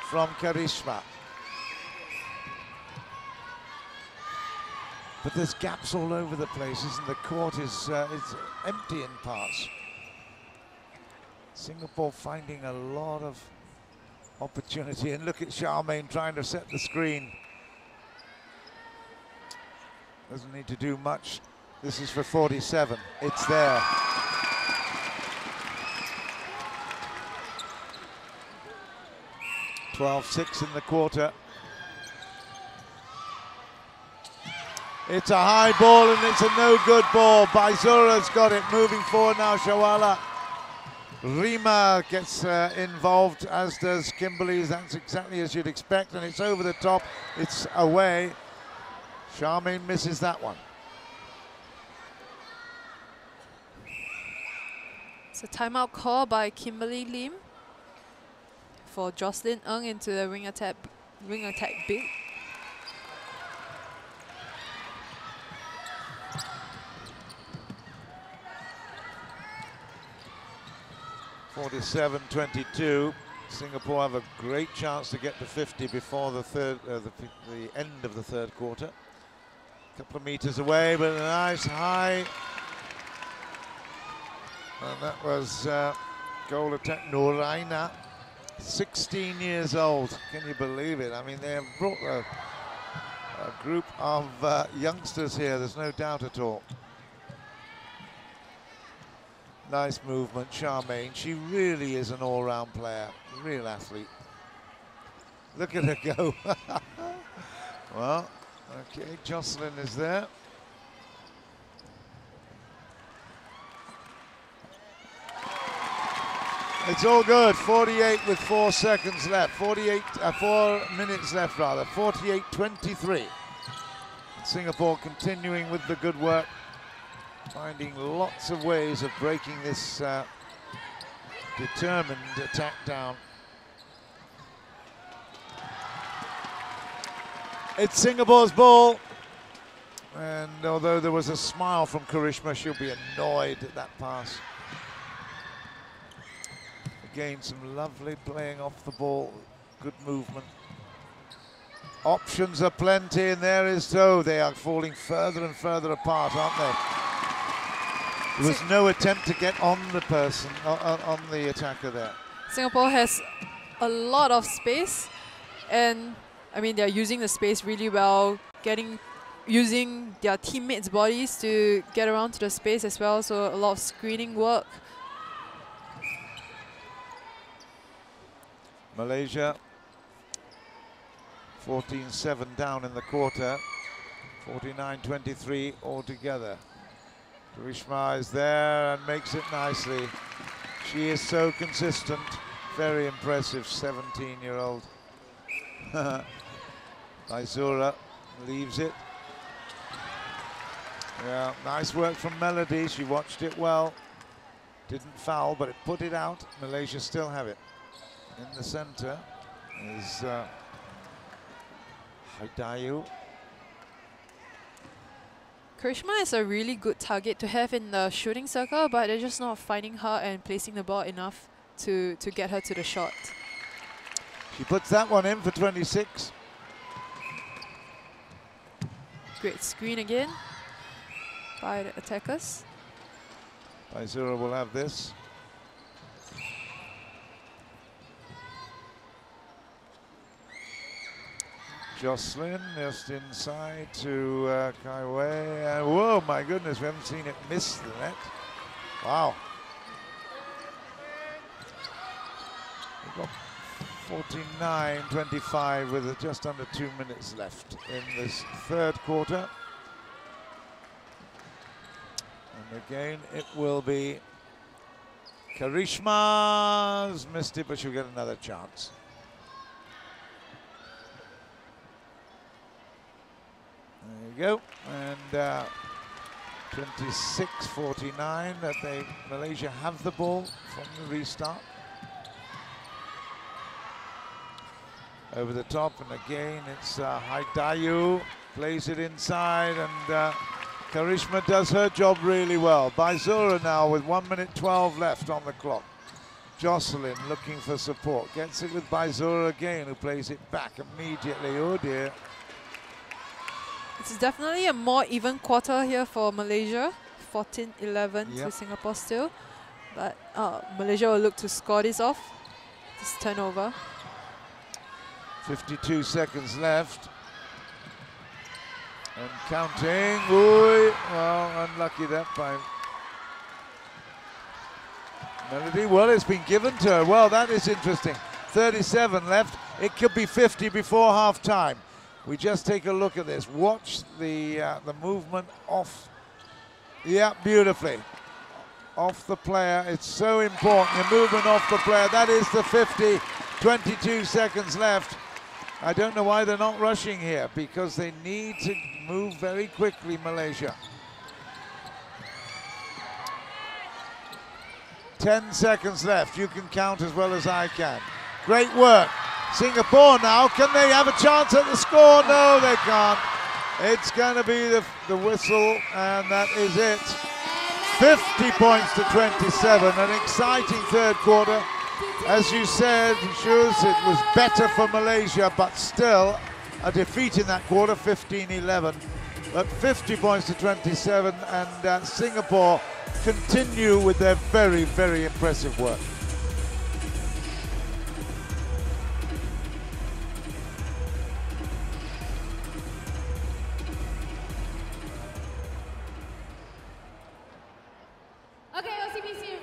from Karishma. But there's gaps all over the place, isn't the court is it's empty in parts. Singapore finding a lot of opportunity, and look at Charmaine trying to set the screen. Doesn't need to do much. This is for 47. It's there. (12-6) in the quarter. It's a high ball and it's a no-good ball. Baizura's got it. Moving forward now, Nurshawallah. Rima gets involved, as does Kimberly. That's exactly as you'd expect, and it's over the top. It's away. Charmaine misses that one. It's a timeout call by Kimberly Lim for Jocelyn into the wing attack big. 47-22. Singapore have a great chance to get to 50 before the end of the third quarter. A couple of meters away, but a nice high. And that was goal attack. Nuraina, 16 years old. Can you believe it? I mean, they have brought a group of youngsters here, there's no doubt at all. Nice movement, Charmaine. She really is an all-round player, real athlete. Look at her go. Well, okay, Jocelyn is there. It's all good. 48 with 4 seconds left. 4 minutes left rather. 48-23. Singapore continuing with the good work, finding lots of ways of breaking this determined attack down. It's Singapore's ball, and although there was a smile from Karishma, she'll be annoyed at that pass. Again, some lovely playing off the ball, good movement. Options are plenty, and there is Toh. They are falling further and further apart, aren't they? There was no attempt to get on the person, on the attacker there. Singapore has a lot of space, and I mean, they're using the space really well, using their teammates' bodies to get around to the space as well, so a lot of screening work. Malaysia 14-7 down in the quarter, 49-23 altogether. Karishma is there and makes it nicely. She is so consistent, very impressive 17-year-old. Baizura leaves it. Yeah, nice work from Melody. She watched it well. Didn't foul, but it put it out. Malaysia still have it. In the center is Haidayu. Karishma is a really good target to have in the shooting circle, but they're just not finding her and placing the ball enough to get her to the shot. She puts that one in for 26. Great screen again by the attackers. Baizura will have this. Jocelyn just inside to Kai Wei. And whoa, my goodness, we haven't seen it miss the net. Wow. We've got 49-25 with just under 2 minutes left in this third quarter. And again, it will be Karishma's missed it, but she'll get another chance. There you go, and 26-49 that Malaysia have the ball from the restart. Over the top, and again it's Haidayu, plays it inside, and Karishma does her job really well. Baizura now with 1 minute 12 left on the clock. Jocelyn looking for support, gets it with Baizura again, who plays it back immediately. Oh dear. It's definitely a more even quarter here for Malaysia, 14-11 to Singapore still. But Malaysia will look to score this off, this turnover. 52 seconds left. And counting. Ooh, well, unlucky that by Melody. Well, it's been given to her. Well, that is interesting. 37 left. It could be 50 before half time. We just take a look at this. Watch the movement off. Yeah, beautifully. Off the player. It's so important. The movement off the player. That is the 50. 22 seconds left. I don't know why they're not rushing here, because they need to move very quickly, Malaysia. 10 seconds left. You can count as well as I can. Great work. Singapore now, can they have a chance at the score? No, they can't. It's going to be the whistle, and that is it. 50 points to 27, an exciting third quarter. As you said, Shuz, it was better for Malaysia, but still a defeat in that quarter, 15-11. But 50 points to 27, and Singapore continue with their very, very impressive work. Okay, OCBC.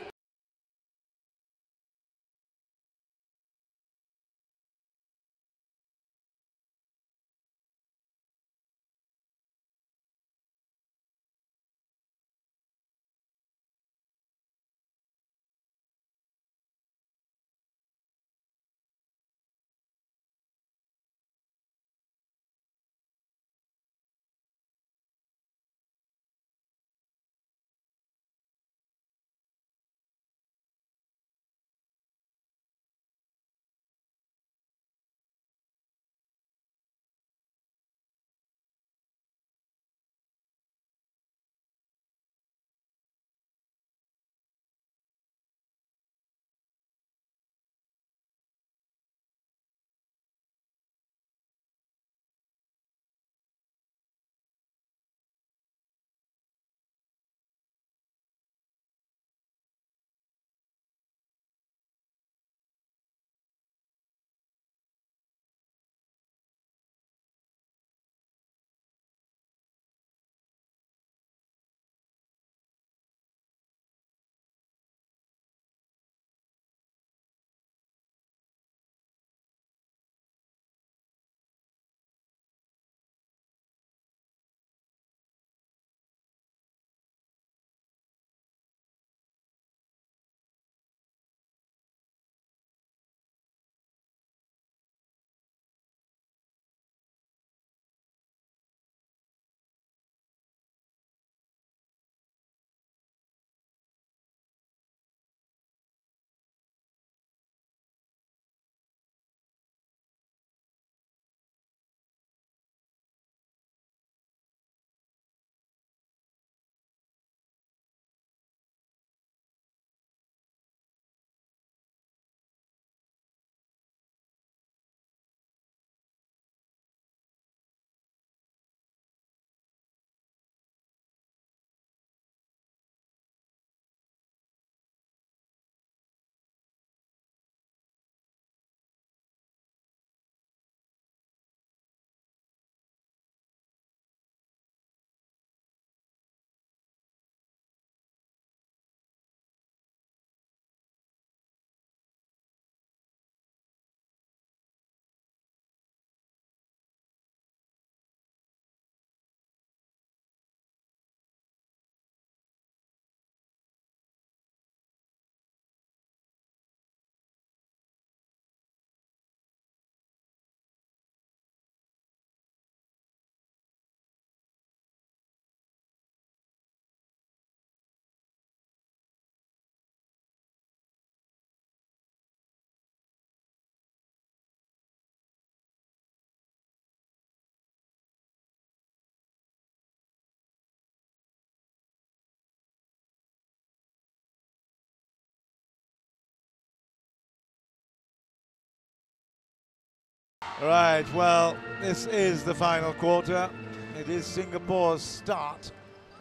Right, well, this is the final quarter. It is Singapore's start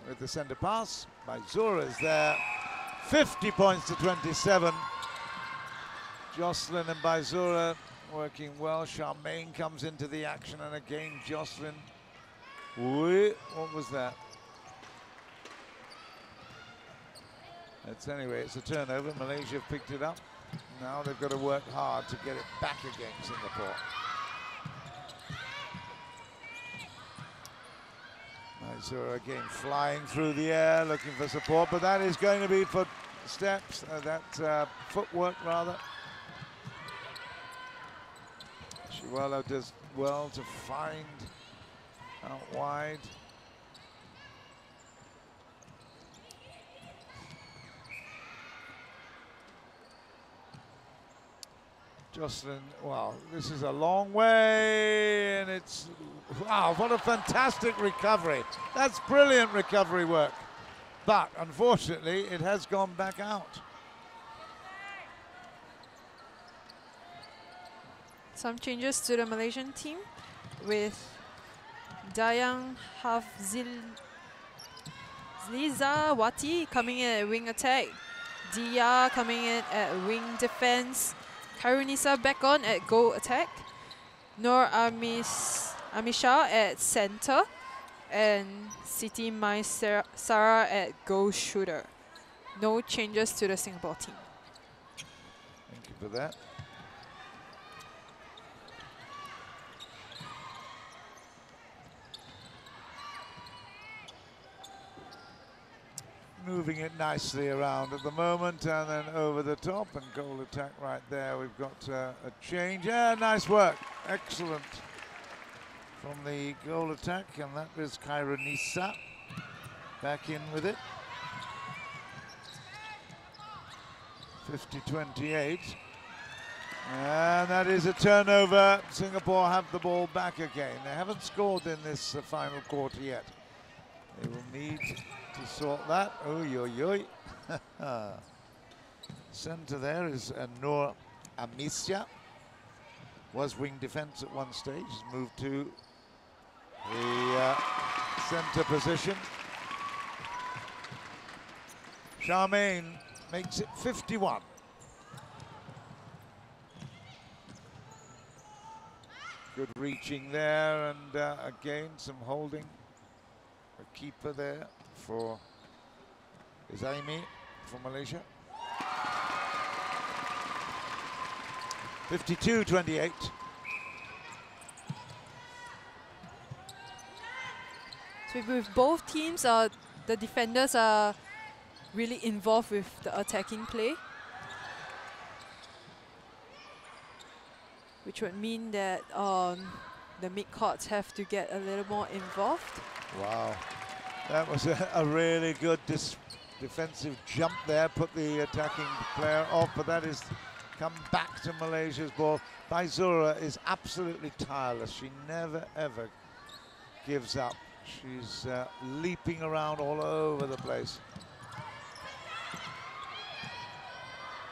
with the centre pass. Baizura is there. 50 points to 27. Jocelyn and Baizura working well. Charmaine comes into the action, and again Jocelyn. What was that? Anyway, it's a turnover. Malaysia have picked it up. Now they've got to work hard to get it back against Singapore. Baizura again flying through the air, looking for support, but that is going to be for steps, footwork rather. Shyzleen does well to find out wide. Jocelyn, wow, this is a long way, and it's, wow, what a fantastic recovery. That's brilliant recovery work. but unfortunately it has gone back out. Some changes to the Malaysian team with Dayang Hafzilizawati coming in at wing attack, Dia coming in at wing defense, Khairunnisa back on at goal attack, Nur Amisya at center, and Siti Sarah at goal shooter. No changes to the Singapore team. Thank you for that. Moving it nicely around at the moment, and then over the top and goal attack right there. We've got a change. Yeah, nice work. Excellent from the goal attack, and that was Khairunnisa back in with it. 50-28. And that is a turnover. Singapore have the ball back again. They haven't scored in this final quarter yet. They will need to sort that. Oy, oy, oy. Centre there is Nur Amisya. Was wing defence at one stage. He's moved to the centre position. Charmaine makes it 51. Good reaching there, and again some holding. A keeper there for Aimie from Malaysia. 52-28. So with both teams, the defenders are really involved with the attacking play, which would mean that the mid-courts have to get a little more involved. Wow, that was a really good defensive jump there, put the attacking player off, but that is come back to Malaysia's ball. Baizura is absolutely tireless. She never ever gives up. She's leaping around all over the place.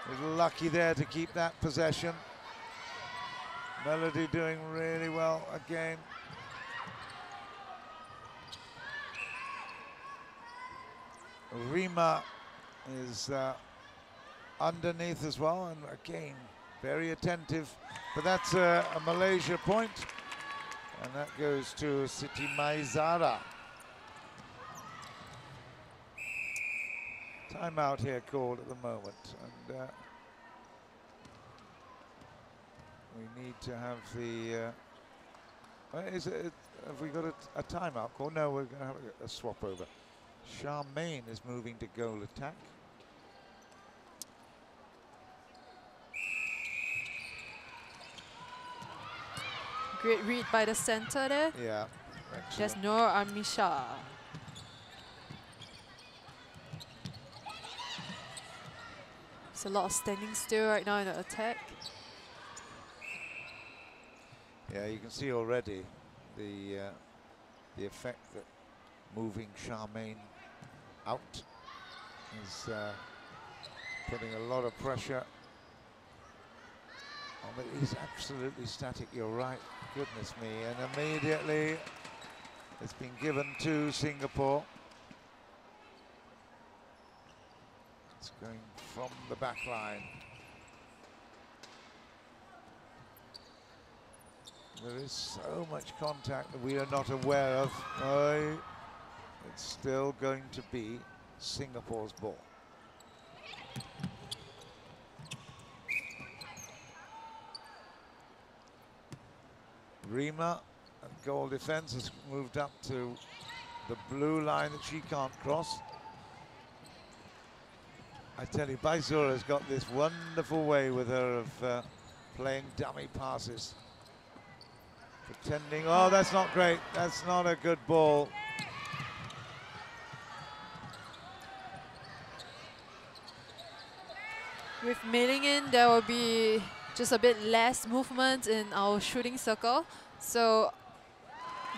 Was lucky there to keep that possession. Melody doing really well again. Rima is underneath as well, and again very attentive, but that's a Malaysia point, and that goes to Siti Maizara. Timeout here called at the moment, and we need to have the have we got a timeout call? No, we're going to have a swap over. Charmaine is moving to goal attack. Great read by the center there. Yeah. There's Nur Amisya. There's a lot of standing still right now in the attack. Yeah, you can see already the effect that moving Charmaine out is putting a lot of pressure on, but he's absolutely static, you're right, goodness me, and immediately it's been given to Singapore. It's going from the back line. There is so much contact that we are not aware of. It's still going to be Singapore's ball. Rima, goal defense, has moved up to the blue line that she can't cross. I tell you, Baizura has got this wonderful way with her of playing dummy passes. Pretending, oh, that's not great. That's not a good ball. With mailing in, there will be just a bit less movement in our shooting circle. So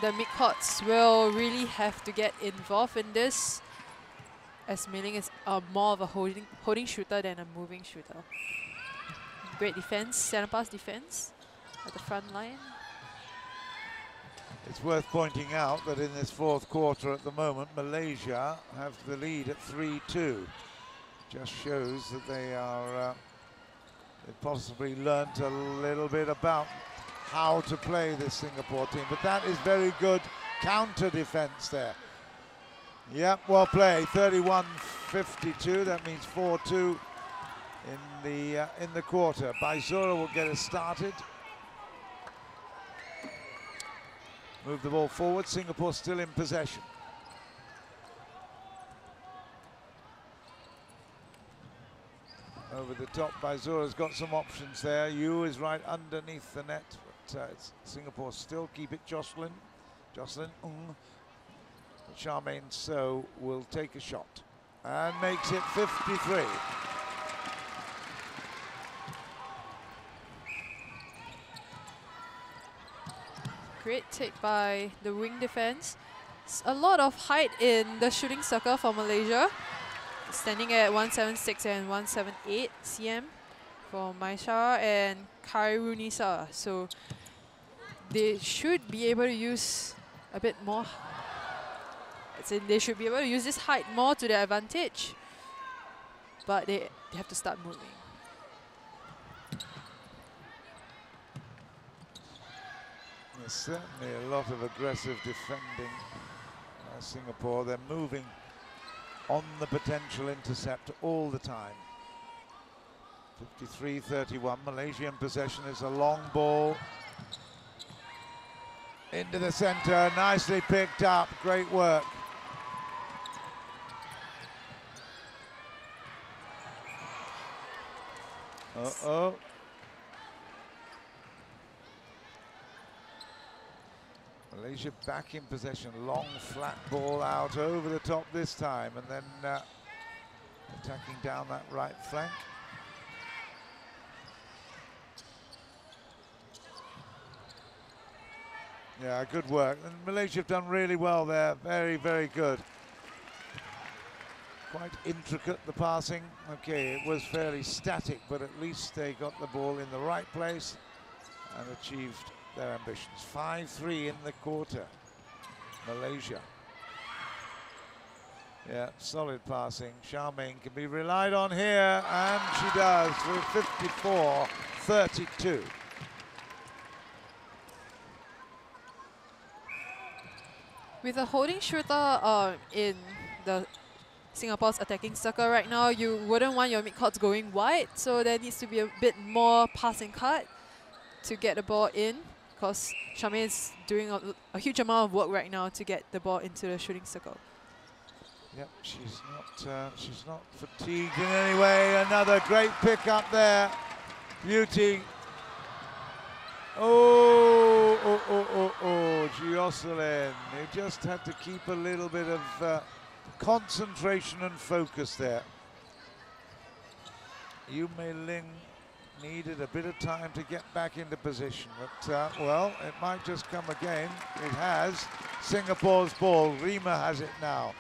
the mid-courts will really have to get involved in this. as Ling is more of a holding shooter than a moving shooter. Great defense, center pass defense at the front line. It's worth pointing out that in this fourth quarter at the moment, Malaysia have the lead at 3-2. Just shows that they are, they've possibly learnt a little bit about how to play this Singapore team. But that is very good counter defense there. Yep, well played. 31-52. That means 4-2 in the quarter. Baizura will get us started. Move the ball forward. Singapore still in possession. Over the top, Baizura's got some options there. Yu is right underneath the net, but Singapore still keep it. Jocelyn, Charmaine So will take a shot and makes it 53. Great take by the wing defense. It's a lot of height in the shooting circle for Malaysia. Standing at 176 and 178 cm for Maisha and Khairunnisa. So they should be able to use a bit more. They should be able to use this height more to their advantage. But they have to start moving. There's certainly a lot of aggressive defending by Singapore. They're moving on the potential intercept all the time. 53-31, Malaysia in possession. Is a long ball into the center, nicely picked up, great work. Uh-oh. Malaysia back in possession, long flat ball out over the top this time, and then attacking down that right flank. Yeah, good work. And Malaysia have done really well there, very, very good. Quite intricate, the passing. Okay, it was fairly static, but at least they got the ball in the right place and achieved their ambitions. 5-3 in the quarter, Malaysia. Yeah, solid passing. Charmaine can be relied on here, and she does with 54-32. With a holding shooter in the Singapore's attacking circle right now, you wouldn't want your midcourts going wide, so there needs to be a bit more passing cut to get the ball in, because Charmaine is doing a huge amount of work right now to get the ball into the shooting circle. Yep, she's not fatigued in any way. Another great pick up there. Beauty. Oh, Jocelyn. You just had to keep a little bit of concentration and focus there. Ling needed a bit of time to get back into position, but well, it might just come again. It has. Singapore's ball. Rima has it now.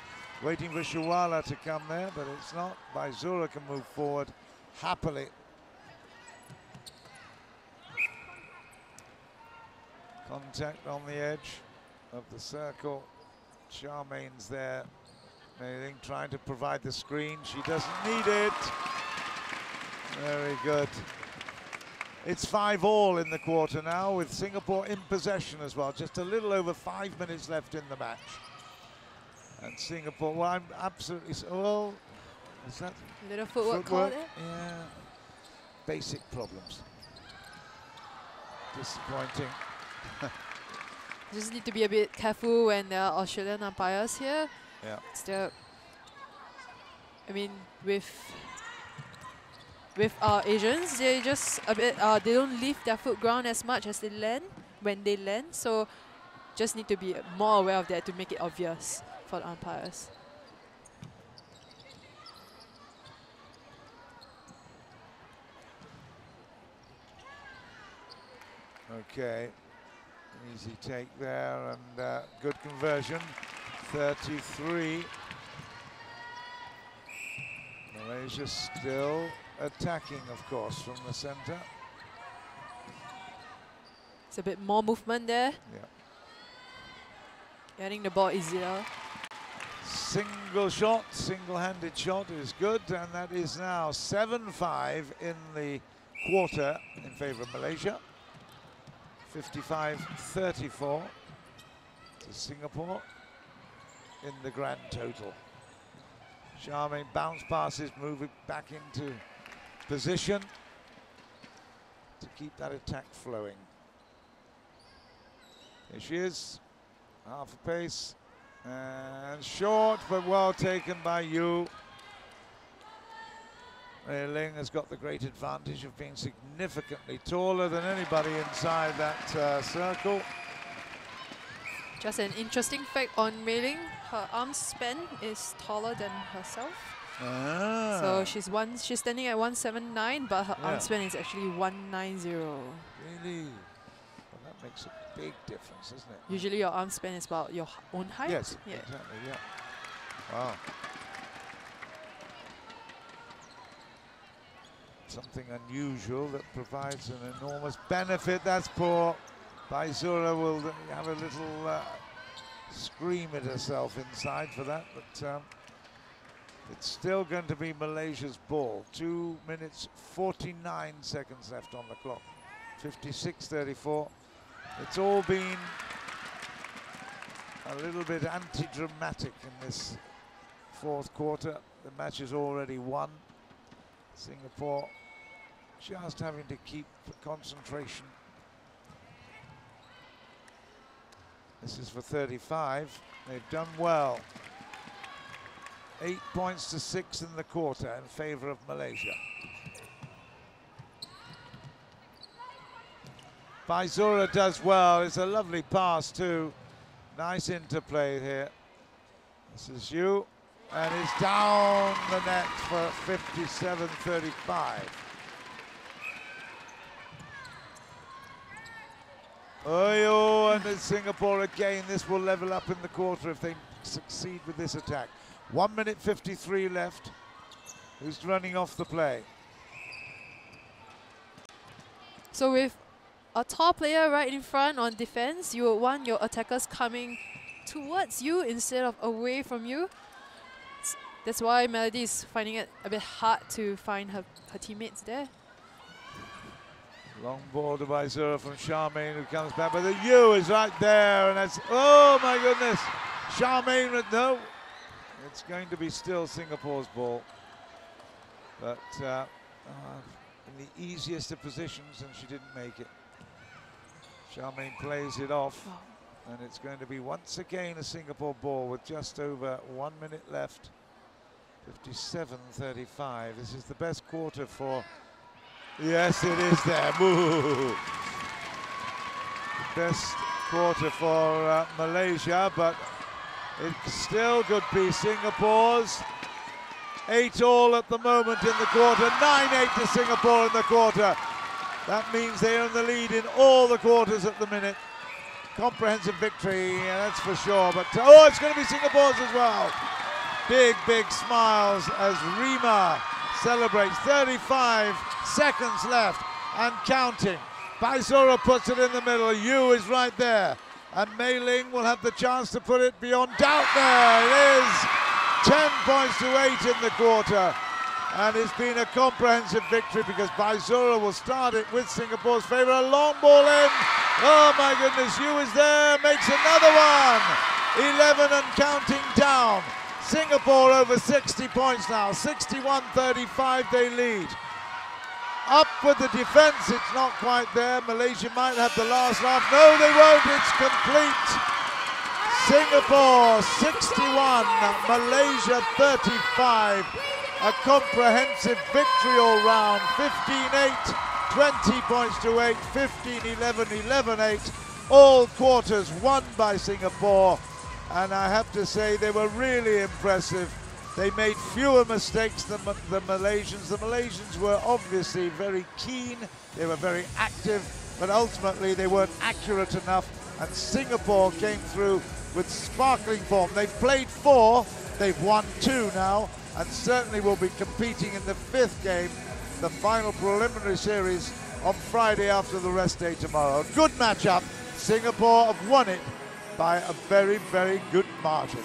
Waiting for Nurshawallah to come there, but it's not. Baizura can move forward happily. Contact on the edge of the circle. Charmaine's there. Ling trying to provide the screen. She doesn't need it. Very good. It's 5-all in the quarter now, with Singapore in possession as well. Just a little over 5 minutes left in the match. And Singapore, well, I'm absolutely, well, is that little footwork call there? Yeah, basic problems. Disappointing. Just need to be a bit careful when there are Australian umpires here. Yeah. Still, I mean, with our Asians, they just a bit, they don't leave their foot ground as much as they land when they land. So, just need to be more aware of that to make it obvious for the umpires. Okay, easy take there, and good conversion. 33. Malaysia still attacking, of course, from the center. It's a bit more movement there. Yeah. Getting the ball easier. Single shot, single-handed shot is good, and that is now 7-5 in the quarter in favor of Malaysia. 55-34 to Singapore in the grand total. Charmaine bounce passes, moving back into position to keep that attack flowing. Here she is, half a pace, and short, but well taken by Yu. Ling has got the great advantage of being significantly taller than anybody inside that circle. Just an interesting fact on Mei Ling, her arm span is taller than herself. Ah. So she's standing at 179, but her arm span is actually 190. Really? Well, that makes a big difference, doesn't it? Usually your arm span is about your own height. Yes, yeah. exactly, yeah. Wow. Something unusual that provides an enormous benefit. That's poor. Baizura will have a little scream at herself inside for that, but it's still going to be Malaysia's ball. 2 minutes 49 seconds left on the clock. 56-34. It's all been a little bit anti-dramatic in this fourth quarter. The match is already won. Singapore just having to keep concentration. This is for 35. They've done well. 8 points to 6 in the quarter in favor of Malaysia. Baizura does well. It's a lovely pass too. Nice interplay here. This is Yu, and it's down the net for 57-35. Oh, and then Singapore again. This will level up in the quarter if they succeed with this attack. 1 minute 53 left. Who's running off the play? So with a tall player right in front on defense, you would want your attackers coming towards you instead of away from you. That's why Melody is finding it a bit hard to find her teammates there. Long ball to Baizura from Charmaine, who comes back, but the Yu is right there, and that's, oh my goodness. Charmaine, no. It's going to be still Singapore's ball. But in the easiest of positions, and she didn't make it. Charmaine plays it off, and it's going to be once again a Singapore ball with just over 1 minute left. 57-35. This is the best quarter for... Yes, it is there. Woo. Best quarter for Malaysia, but it still could be Singapore's. 8-all at the moment in the quarter. 9-8 to Singapore in the quarter. That means they own the lead in all the quarters at the minute. Comprehensive victory, that's for sure. But oh, it's going to be Singapore's as well. Big, big smiles as Rima celebrates. 35 seconds left and counting. Baizura puts it in the middle. Yu is right there. And Mei Ling will have the chance to put it beyond doubt there. It is 10 points to 8 in the quarter. And it's been a comprehensive victory because Baizura will start it with Singapore's favour. A long ball in. Oh my goodness, Yu is there, makes another one. 11 and counting down. Singapore over 60 points now. 61-35 they lead. Up with the defence, it's not quite there. Malaysia might have the last laugh. No, they won't, it's complete. Singapore 61, Malaysia 35. A comprehensive victory all round. 15-8, 20 points to 8, 15-11, 11-8. All quarters won by Singapore. And I have to say they were really impressive. They made fewer mistakes than the Malaysians. The Malaysians were obviously very keen. They were very active, but ultimately they weren't accurate enough. And Singapore came through with sparkling form. They've played 4, they've won 2 now. and certainly will be competing in the 5th game, the final preliminary series on Friday after the rest day tomorrow. A good matchup. Singapore have won it by a very, very good margin.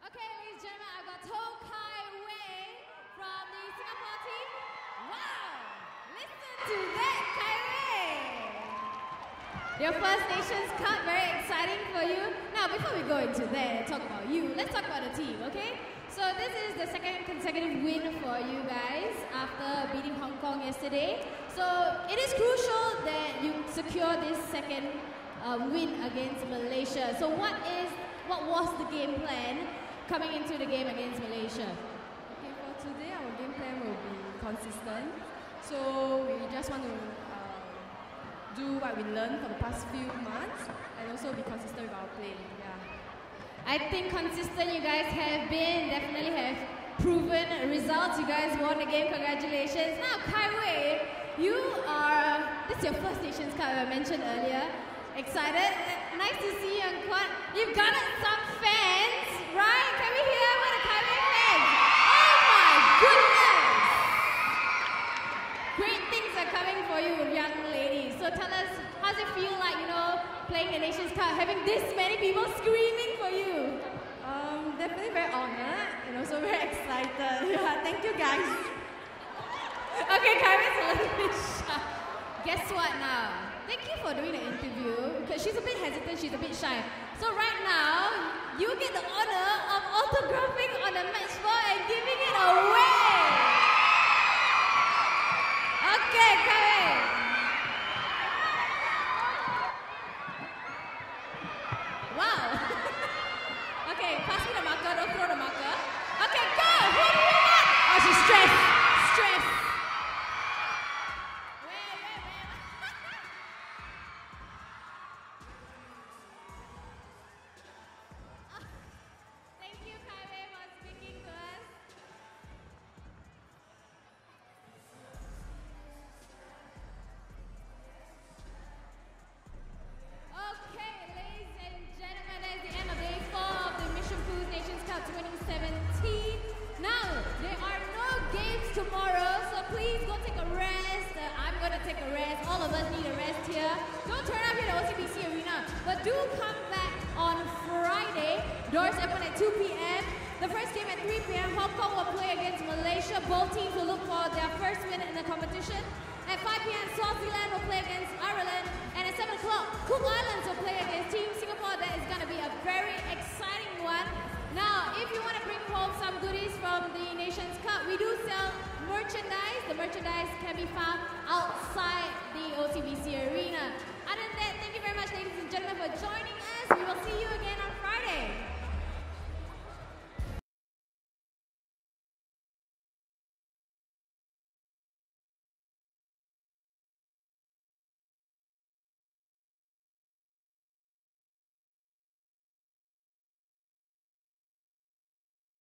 Okay, ladies and gentlemen, I've got Toh Kai Wei from the Singapore team. Wow! Listen to that, Kai Wei! Your First Nations Cup, very exciting for you. Now, before we go into that and talk about you, let's talk about the team, okay? So this is the 2nd consecutive win for you guys after beating Hong Kong yesterday. So it is crucial that you secure this 2nd win against Malaysia. So what was the game plan coming into the game against Malaysia? Okay, for today our game plan will be consistent. So we just want to do what we learned for the past few months and also be consistent with our play. Yeah. I think consistent you guys have been, definitely have proven results. You guys won the game, congratulations. Now Kai Wei, this is your First Nations Cup I mentioned earlier. Excited? Nice to see you on court. You've got some fans, right? Can we hear one of Kai Wei fans? Oh my goodness! Great things are coming for you, young ladies. So tell us, how does it feel like, playing the Nations Cup, having this many people screaming for you? Definitely very honored and also very excited. Yeah, thank you guys. Okay, Kai Wei's a little bit shy. Guess what now? Thank you for doing the interview, because she's a bit hesitant, she's a bit shy. So right now, you get the honor of autographing on the match floor and giving it away. Okay, Kai Wei. Wow. Okay, pass me the marker, don't throw the marker. Okay, go! Who do you want? Oh, she's stressed. Stressed. Thank you, Kai Wei, for speaking to us. Okay, ladies and gentlemen, that's the end of day 4 of the Mission Food Nations Cup 2017. Now, there are no games tomorrow, so please go take a rest. I'm going to take a rest. All of us need a rest here. Don't turn up here at OCBC Arena, but do come back on Friday. Doors open at 2 p.m. The first game at 3 p.m. Hong Kong will play against Malaysia. Both teams will look for their first win in the competition. At 5 p.m. Swaziland will play against Ireland.